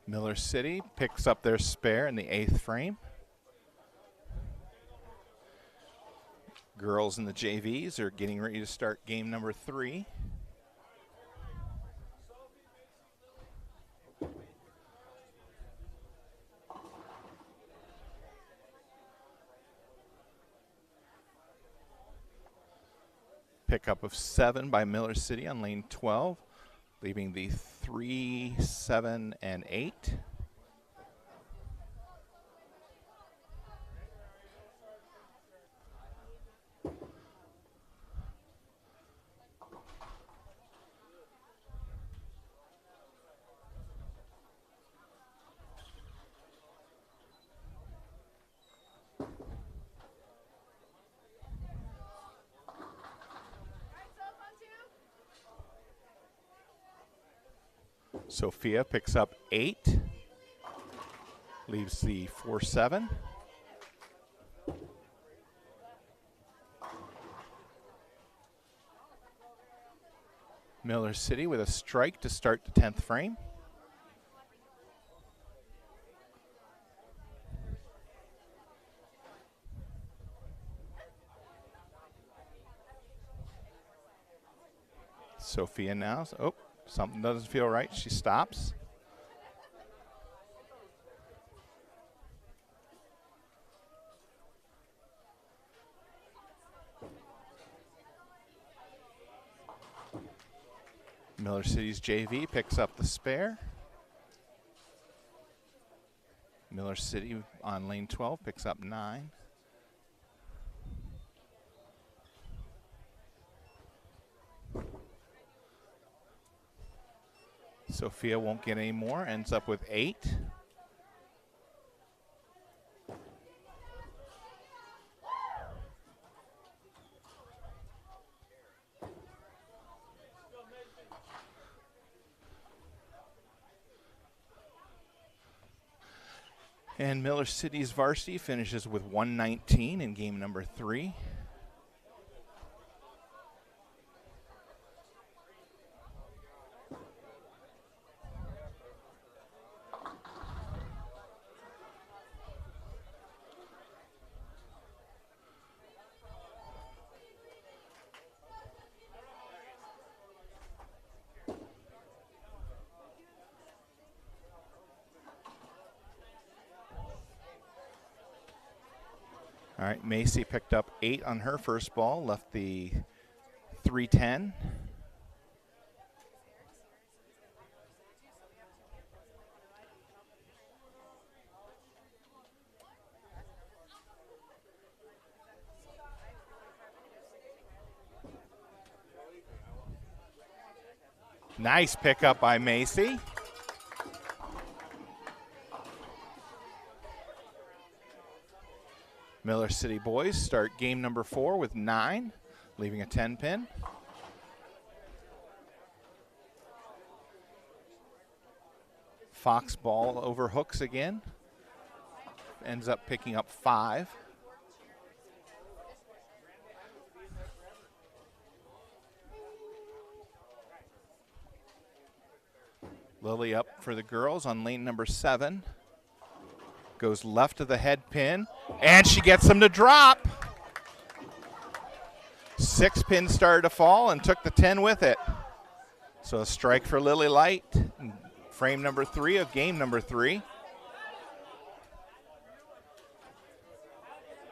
Miller City picks up their spare in the 8th frame. Girls in the JVs are getting ready to start game number 3. Pickup of 7 by Miller City on lane 12, leaving the 3, 7, and 8. Sophia picks up 8, leaves the 4, 7. Miller City with a strike to start the 10th frame. Sophia now, oh, something doesn't feel right. She stops. Miller City's JV picks up the spare. Miller City on lane 12 picks up 9. Sophia won't get any more, ends up with 8. And Miller City's varsity finishes with 119 in game number 3. All right, Macy picked up 8 on her first ball, left the 310. Nice pickup by Macy. Miller City boys start game number 4 with 9, leaving a 10 pin. Fox ball over hooks again. Ends up picking up 5. Lily up for the girls on lane number 7. Goes left of the head pin, and she gets them to drop. 6 pins started to fall and took the 10 with it. So a strike for Lily Light, frame number 3 of game number 3.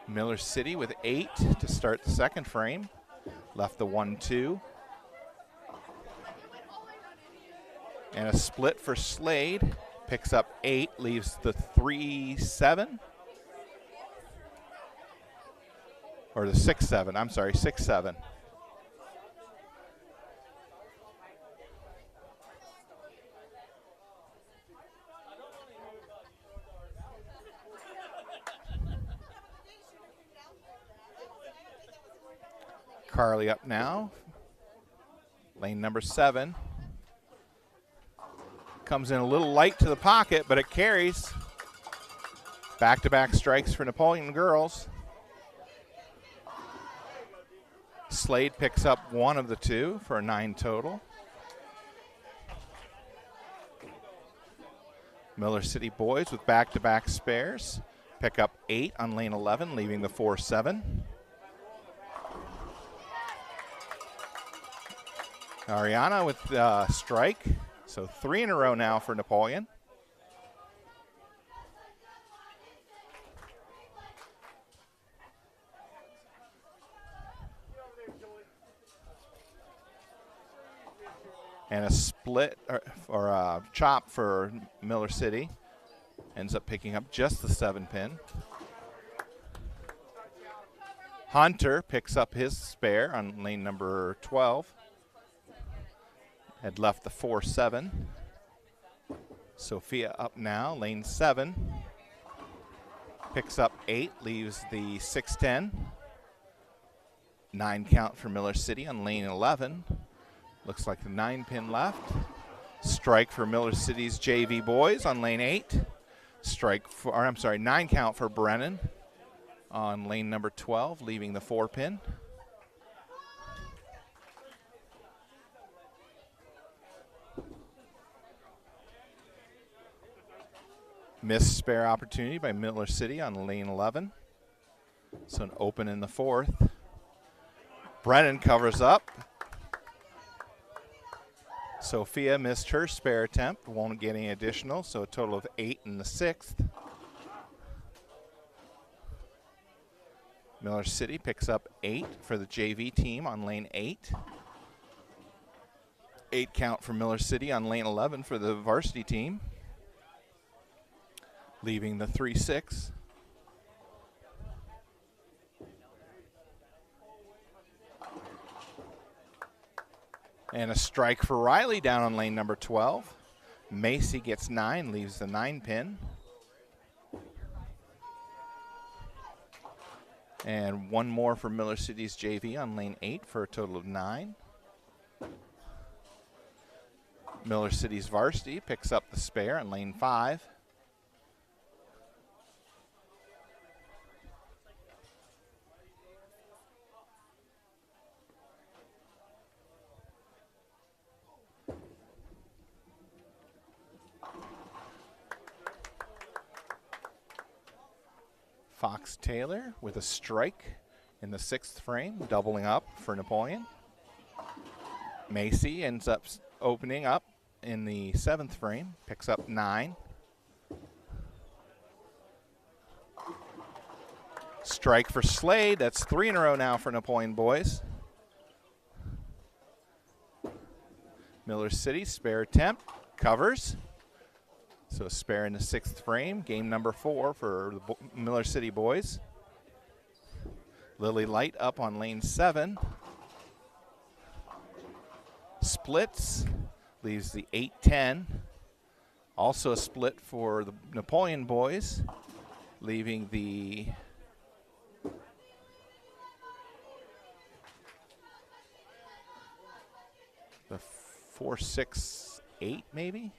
Miller City with 8 to start the second frame. Left the 1-2. And a split for Slade. Picks up 8, leaves the 3-7. Or the 6-7, I'm sorry, 6-7. Carly up now. Lane number 7. Comes in a little light to the pocket, but it carries. Back-to-back strikes for Napoleon girls. Slade picks up 1 of the 2 for a 9 total. Miller City boys with back-to-back spares pick up 8 on lane 11, leaving the 4-7. Ariana with strike. So 3 in a row now for Napoleon. And a split or a chop for Miller City. Ends up picking up just the 7 pin. Hunter picks up his spare on lane number 12. Had left the 4-7. Sophia up now, lane 7. Picks up 8, leaves the 6-10. 9 count for Miller City on lane 11. Looks like the 9 pin left. Strike for Miller City's JV boys on lane 8. Strike for, or I'm sorry, 9 count for Brennan on lane number 12, leaving the 4 pin. Missed spare opportunity by Miller City on lane 11. So an open in the 4th. Brennan covers up. Sophia missed her spare attempt, won't get any additional, so a total of 8 in the 6th. Miller City picks up 8 for the JV team on lane 8. 8 count for Miller City on lane 11 for the varsity team, leaving the 3-6. And a strike for Riley down on lane number 12. Macy gets 9, leaves the 9 pin. And 1 more for Miller City's JV on lane 8 for a total of 9. Miller City's varsity picks up the spare on lane 5. Fox Taylor with a strike in the 6th frame, doubling up for Napoleon. Macy ends up opening up in the 7th frame, picks up 9. Strike for Slade, that's 3 in a row now for Napoleon boys. Miller City, spare attempt, covers. So spare in the 6th frame, game number 4 for the Miller City boys. Lily Light up on lane 7. Splits, leaves the 8-10. Also a split for the Napoleon boys, leaving the the 4-6-8 maybe.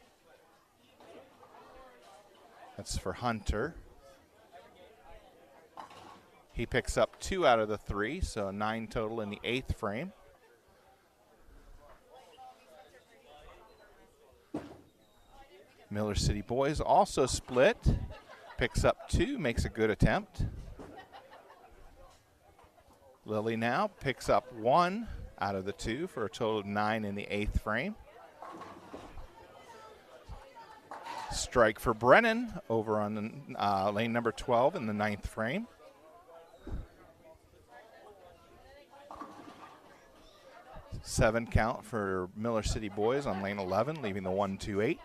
That's for Hunter. He picks up 2 out of the 3, so 9 total in the 8th frame. Miller City boys also split. Picks up 2, makes a good attempt. Lily now picks up 1 out of the 2 for a total of 9 in the 8th frame. Strike for Brennan over on the, lane number 12 in the 9th frame. Seven count for Miller City boys on lane 11, leaving the 1-2-8.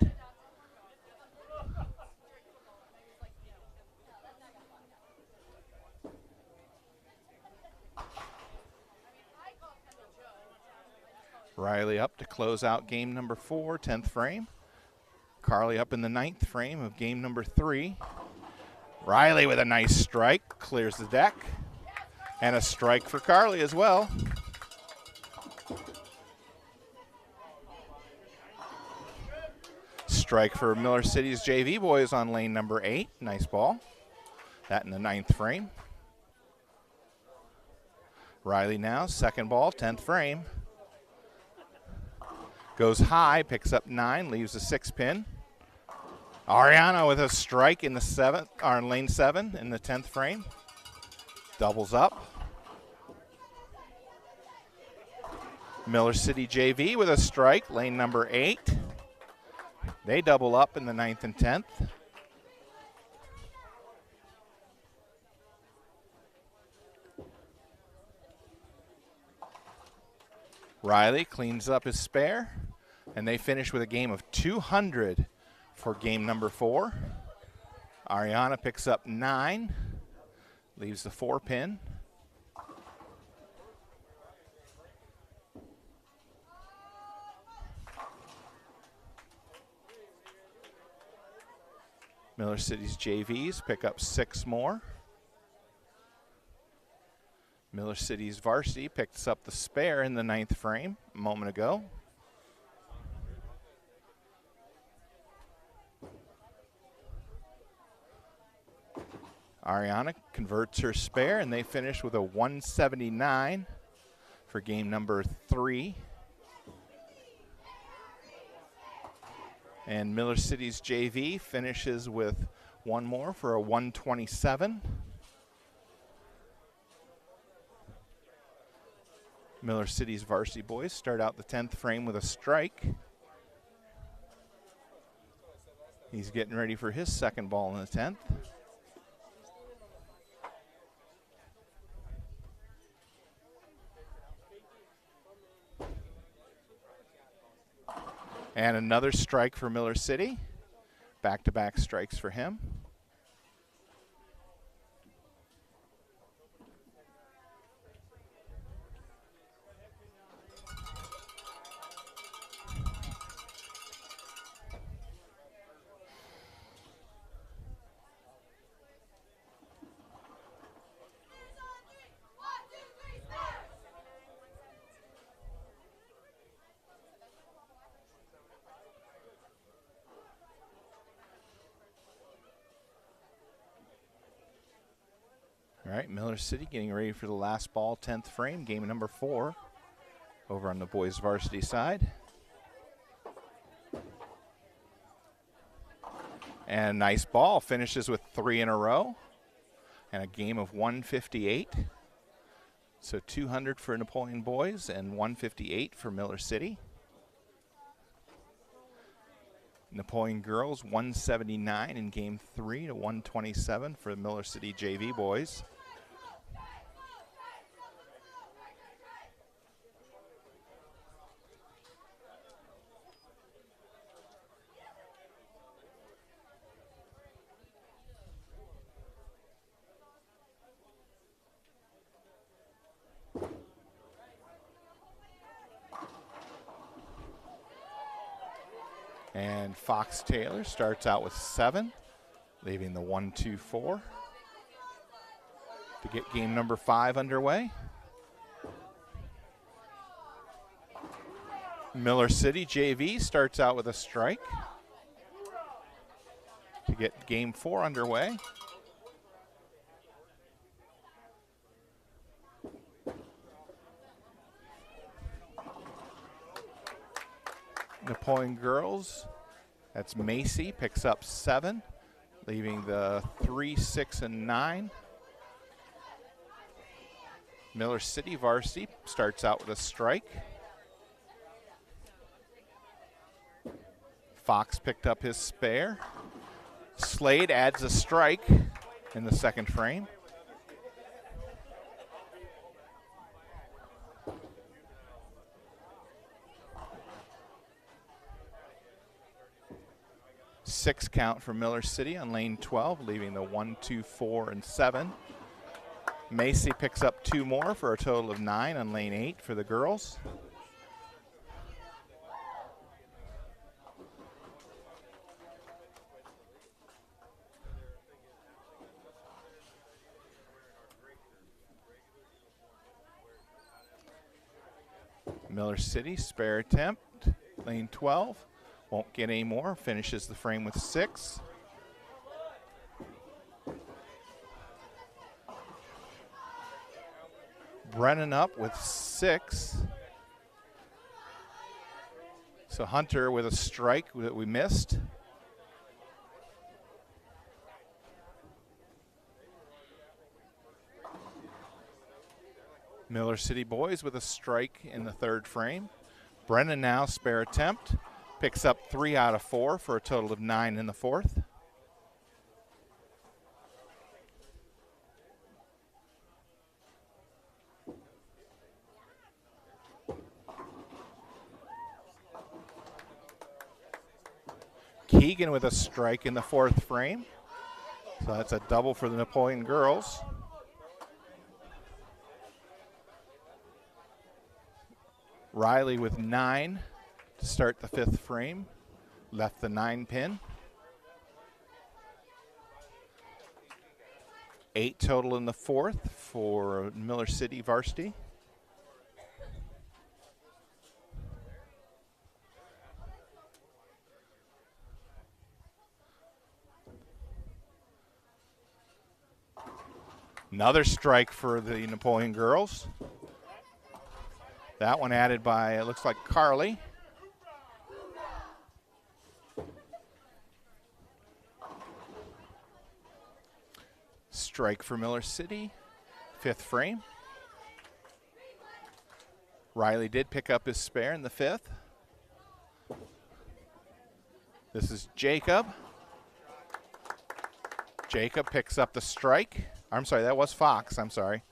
Riley up to close out game number 4, 10th frame. Carly up in the 9th frame of game number 3. Riley with a nice strike, clears the deck. And a strike for Carly as well. Strike for Miller City's JV boys on lane number 8. Nice ball. That in the 9th frame. Riley now, second ball, 10th frame. Goes high, picks up 9, leaves a 6-pin. Ariana with a strike in the 7th, or in lane 7 in the 10th frame. Doubles up. Miller City JV with a strike, lane number 8. They double up in the 9th and 10th. Riley cleans up his spare, and they finish with a game of 200 for game number 4. Ariana picks up 9, leaves the 4-pin. Miller City's JVs pick up 6 more. Miller City's varsity picks up the spare in the 9th frame a moment ago. Ariana converts her spare, and they finish with a 179 for game number 3. And Miller City's JV finishes with 1 more for a 127. Miller City's varsity boys start out the 10th frame with a strike. He's getting ready for his second ball in the 10th. And another strike for Miller City. Back-to-back strikes for him. All right, Miller City getting ready for the last ball, 10th frame, game number 4 over on the boys varsity side. And a nice ball, finishes with 3 in a row and a game of 158. So 200 for Napoleon boys and 158 for Miller City. Napoleon girls 179 in game 3 to 127 for the Miller City JV boys. And Fox Taylor starts out with 7, leaving the 1-2-4 to get game number 5 underway. Miller City JV starts out with a strike to get game 4 underway. Napoleon girls That's Macy, picks up 7, leaving the 3, 6, and 9. Miller City varsity starts out with a strike. Fox picked up his spare. Slade adds a strike in the second frame. Six count for Miller City on lane 12, leaving the 1, 2, 4, and 7. Macy picks up 2 more for a total of 9 on lane 8 for the girls. Miller City, spare attempt, lane 12. Won't get any more, finishes the frame with 6. Brennan up with 6. So Hunter with a strike that we missed. Miller City boys with a strike in the third frame. Brennan now spare attempt. Picks up 3 out of 4 for a total of 9 in the fourth. Keegan with a strike in the fourth frame. So that's a double for the Napoleon girls. Riley with 9 to start the fifth frame. Left the 9 pin. 8 total in the fourth for Miller City varsity. Another strike for the Napoleon girls. That one added by, it looks like, Carly. Strike for Miller City, fifth frame. Riley did pick up his spare in the fifth. This is Jacob. Jacob picks up the strike. I'm sorry, that was Fox, I'm sorry.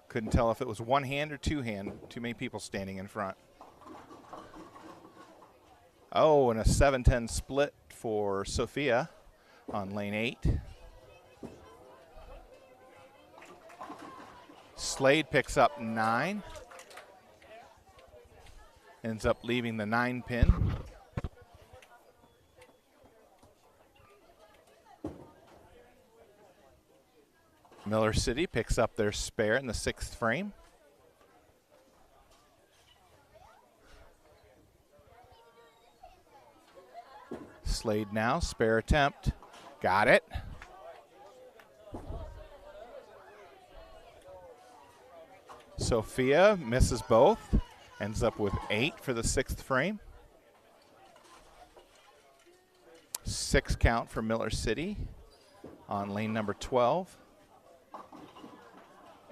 Couldn't tell if it was one hand or two hand. Too many people standing in front. Oh, and a 7-10 split for Sophia on lane 8. Slade picks up 9. Ends up leaving the 9 pin. Miller City picks up their spare in the 6th frame. Slade now, spare attempt. Got it. Sophia misses both. Ends up with 8 for the 6th frame. 6 count for Miller City on lane number 12.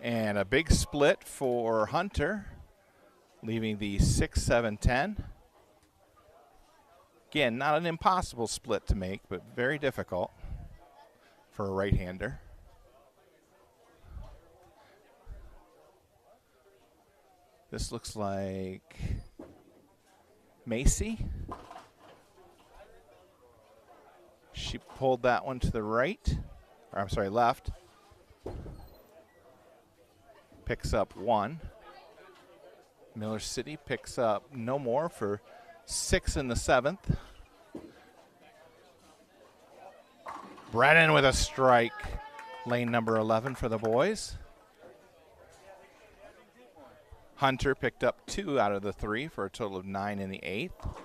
And a big split for Hunter, leaving the 6-7-10. Again, not an impossible split to make, but very difficult for a right-hander. This looks like Macy. She pulled that one to the right, or I'm sorry, left. Picks up 1. Miller City picks up no more for 6 in the 7th. Brennan with a strike. Lane number 11 for the boys. Hunter picked up 2 out of the 3 for a total of 9 in the 8th.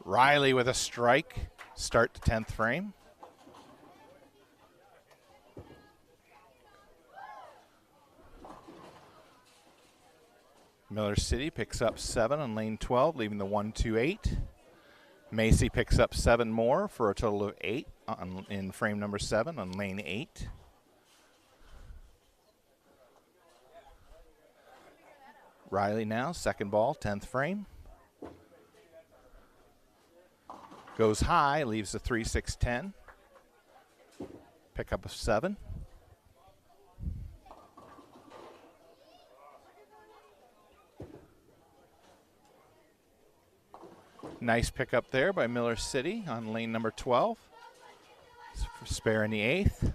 Riley with a strike, start the 10th frame. Miller City picks up 7 on lane 12, leaving the 1-2-8. Macy picks up 7 more for a total of 8 in frame number 7 on lane 8. Riley now, second ball, 10th frame. Goes high, leaves the 3-6-10. Pickup of 7. Nice pickup there by Miller City on lane number 12. Spare in the 8th.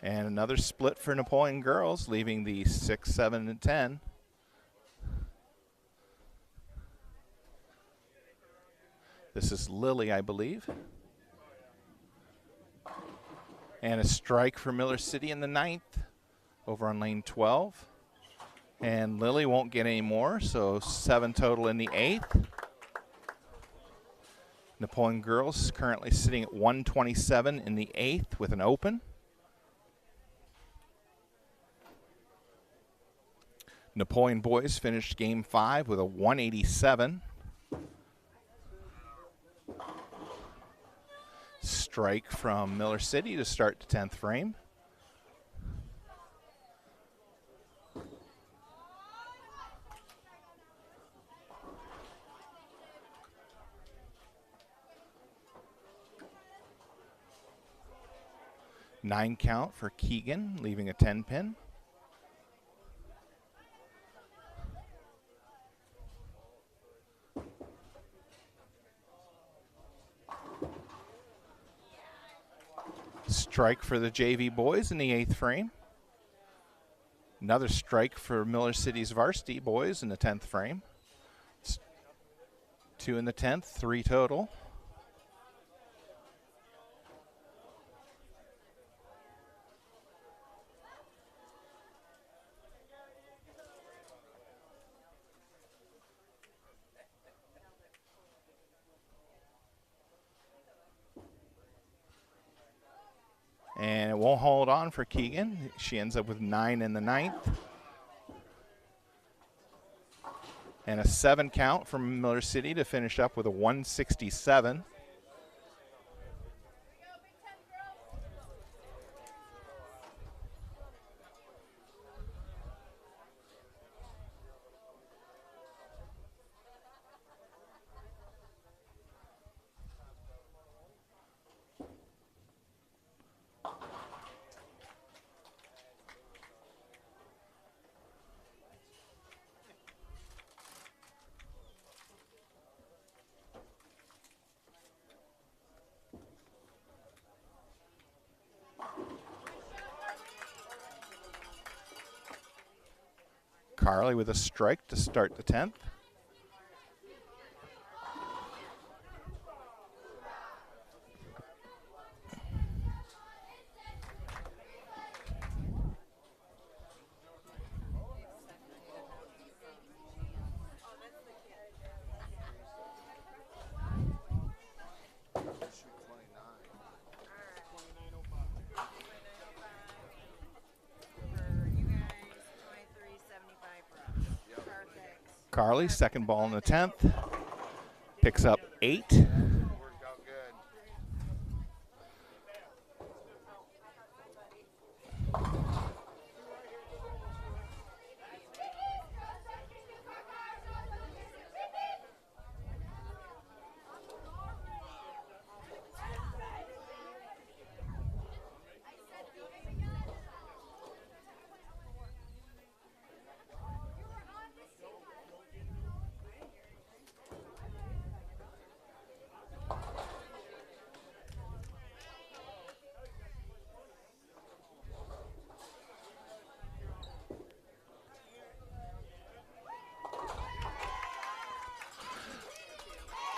And another split for Napoleon girls, leaving the 6, 7, and 10. This is Lily, I believe. And a strike for Miller City in the 9th over on lane 12. And Lily won't get any more, so 7 total in the 8th. Napoleon girls currently sitting at 127 in the 8th with an open. Napoleon boys finished game 5 with a 187. Strike from Miller City to start the 10th frame. Nine count for Keegan, leaving a 10 pin. Strike for the JV boys in the 8th frame. Another strike for Miller City's varsity boys in the 10th frame. 2 in the 10th, 3 total. And it won't hold on for Keegan. She ends up with 9 in the 9th. And a 7 count from Miller City to finish up with a 167. Carly with a strike to start the 10th. Carly, second ball in the 10th, picks up 8.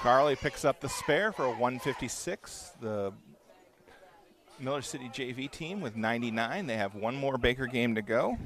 Carly picks up the spare for a 156. The Miller City JV team with 99. They have one more Baker game to go.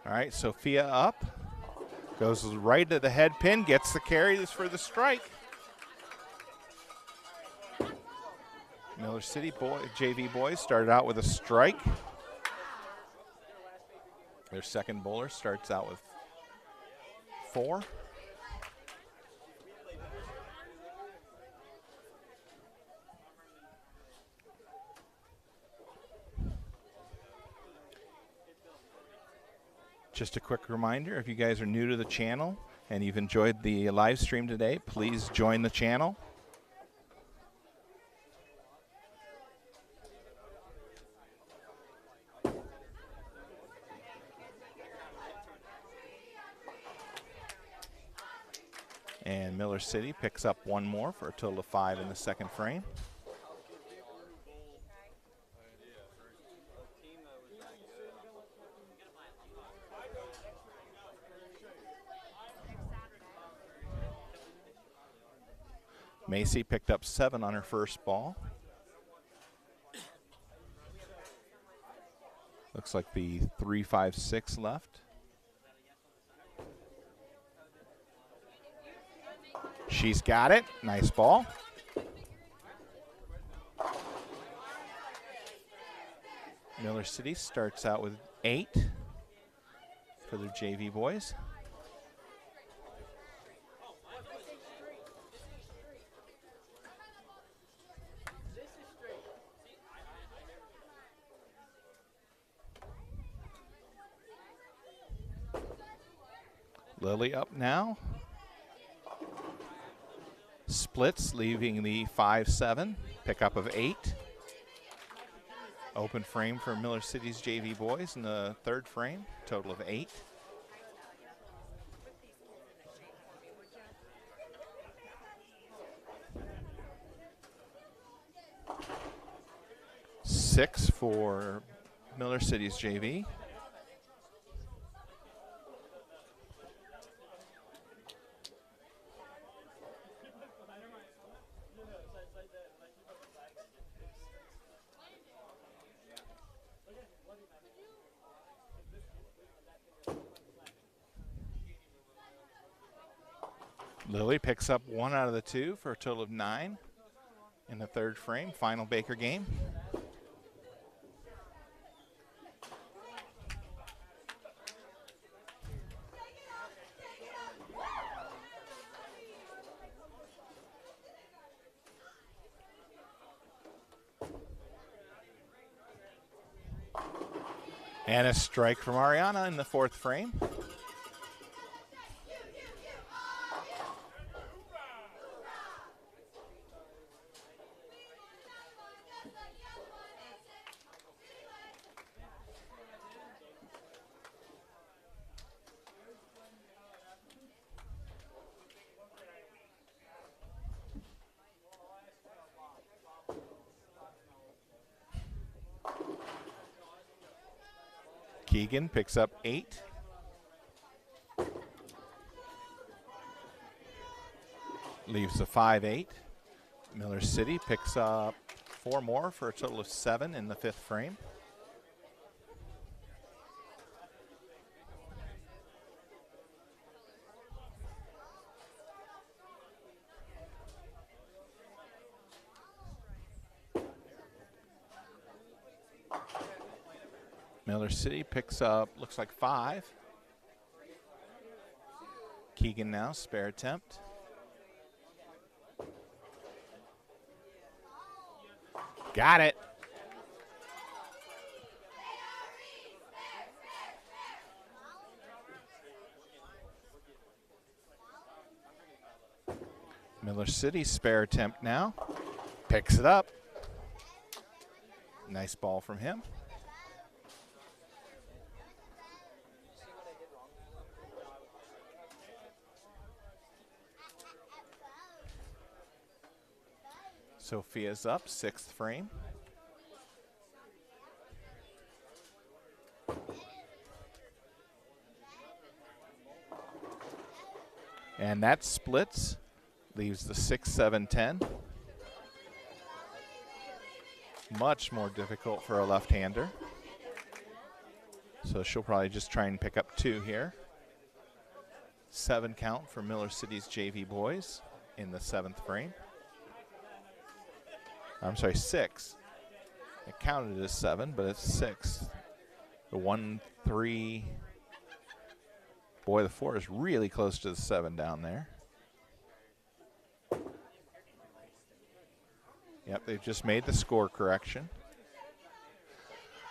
All right, Sophia up. Goes right to the head pin, gets the carry for the strike. Miller City JV boys started out with a strike. Their second bowler starts out with 4. Just a quick reminder, if you guys are new to the channel and you've enjoyed the live stream today, please join the channel. And Miller City picks up one more for a total of 5 in the second frame. Macy picked up 7 on her first ball. Looks like the 3-5-6 left. She's got it. Nice ball. Miller City starts out with 8 for their JV boys. Lily up now. Splits, leaving the 5-7. Pickup of 8. Open frame for Miller City's JV boys in the third frame. Total of 8. Six for Miller City's JV. Lily picks up 1 out of the 2 for a total of 9 in the third frame. Final Baker game. And a strike from Ariana in the fourth frame. Keegan picks up 8. Leaves a 5-8. Miller City picks up 4 more for a total of 7 in the fifth frame. Miller City picks up, looks like 5. Keegan now, spare attempt. Got it. Miller City, spare attempt now. Picks it up. Nice ball from him. Sophia's up, 6th frame. And that splits, leaves the 6-7-10. Much more difficult for a left-hander. So she'll probably just try and pick up 2 here. 7 count for Miller City's JV boys in the 7th frame. I'm sorry, 6. It counted as 7, but it's 6. The 1, 3. Boy, the 4 is really close to the 7 down there. Yep, they've just made the score correction.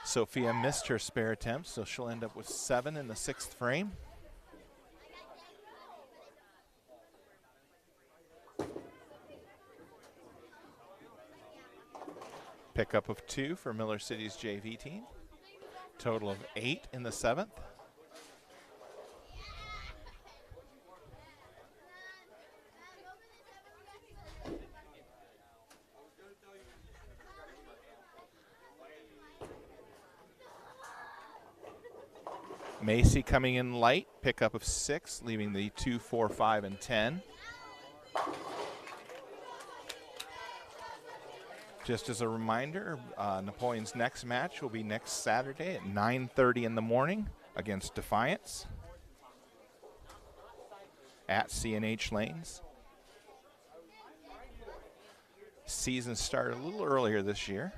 Sophia missed her spare attempt, so she'll end up with 7 in the 6th frame. Pickup of 2 for Miller City's JV team. Total of 8 in the 7th. Macy coming in light, pickup of 6, leaving the 2, 4, 5, and 10. Just as a reminder, Napoleon's next match will be next Saturday at 9:30 in the morning against Defiance at C&H Lanes. Season started a little earlier this year.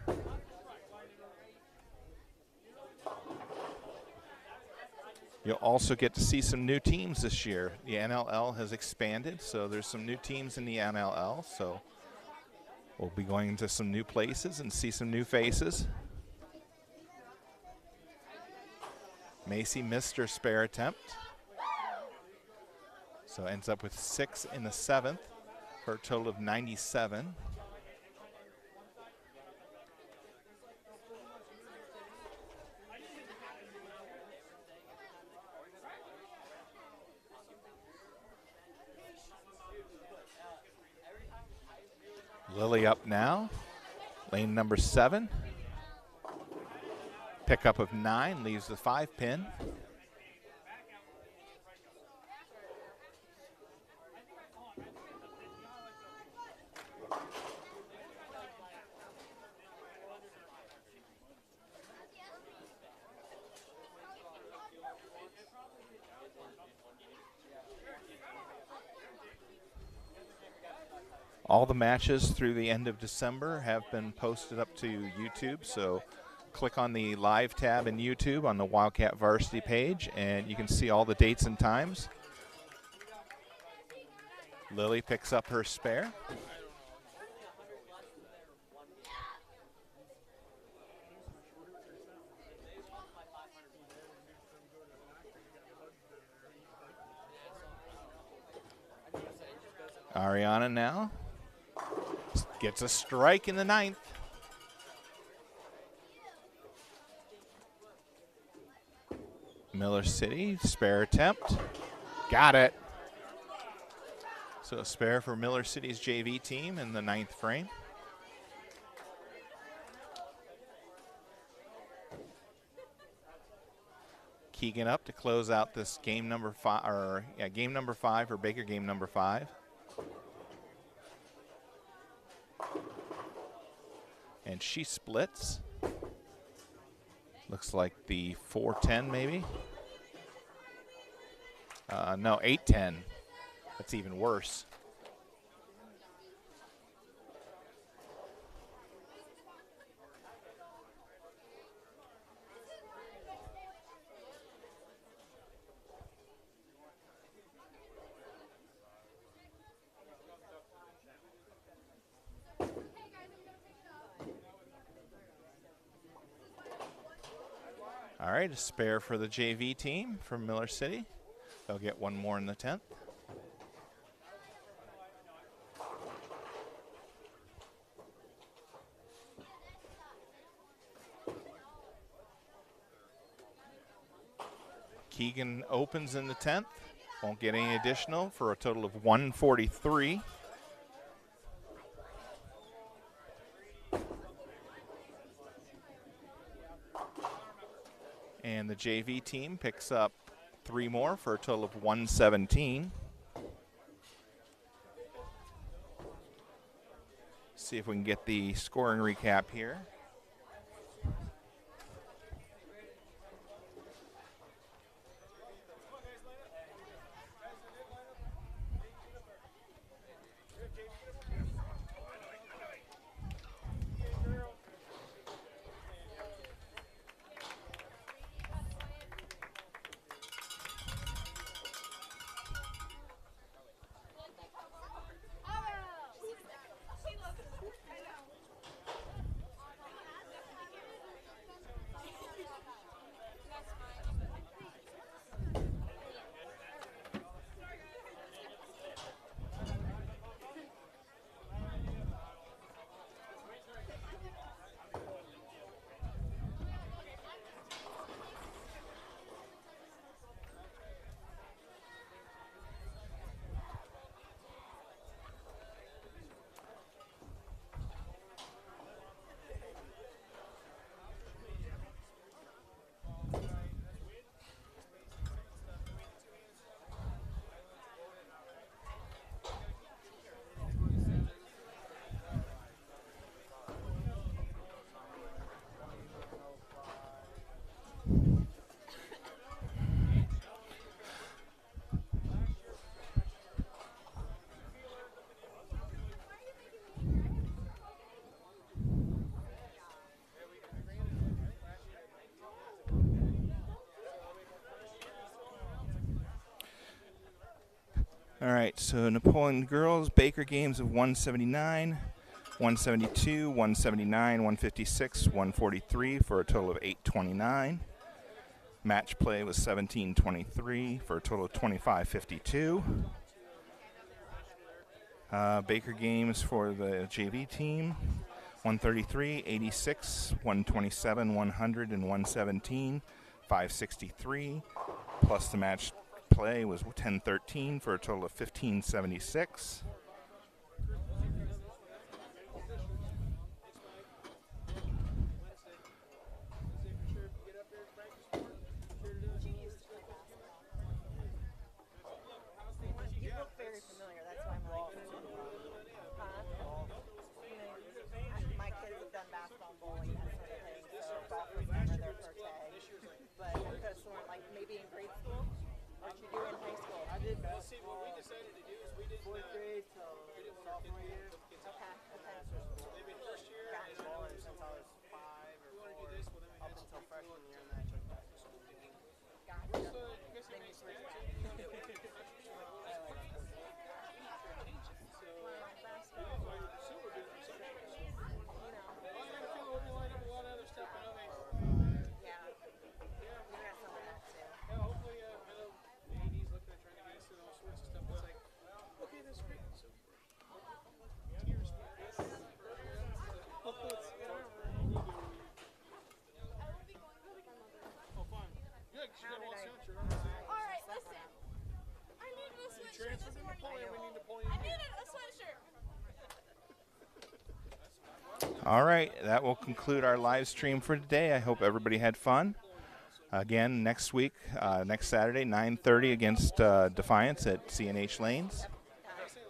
You'll also get to see some new teams this year. The NLL has expanded, so there's some new teams in the NLL, so we'll be going to some new places and see some new faces. Macy missed her spare attempt, so ends up with 6 in the 7th for a total of 97. Lily up now, lane number 7. Pickup of 9 leaves the 5 pin. All the matches through the end of December have been posted up to YouTube, so click on the live tab in YouTube on the Wildcat Varsity page, and you can see all the dates and times. Lily picks up her spare. Ariana now gets a strike in the 9th. Miller City, spare attempt. Got it. So a spare for Miller City's JV team in the 9th frame. Keegan up to close out this game number 5, or game number 5 or Baker game number 5. And she splits. Looks like the 4-10 maybe. No, 8-10. That's even worse. All right, a spare for the JV team from Miller City. They'll get one more in the 10th. Keegan opens in the 10th. Won't get any additional for a total of 143. And the JV team picks up 3 more for a total of 117. See if we can get the scoring recap here. All right, so Napoleon girls, Baker games of 179, 172, 179, 156, 143 for a total of 829. Match play was 1723 for a total of 2552. Baker games for the JV team, 133, 86, 127, 100, and 117, 563. Plus the match play was 1013 for a total of 1576. All right, that will conclude our live stream for today. I hope everybody had fun. Again, next week, next Saturday, 9:30 against Defiance at C&H Lanes,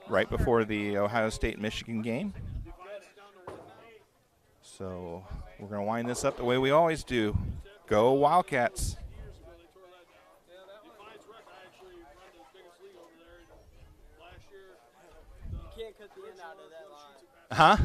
right before the Ohio State-Michigan game. So we're going to wind this up the way we always do. Go Wildcats. Huh?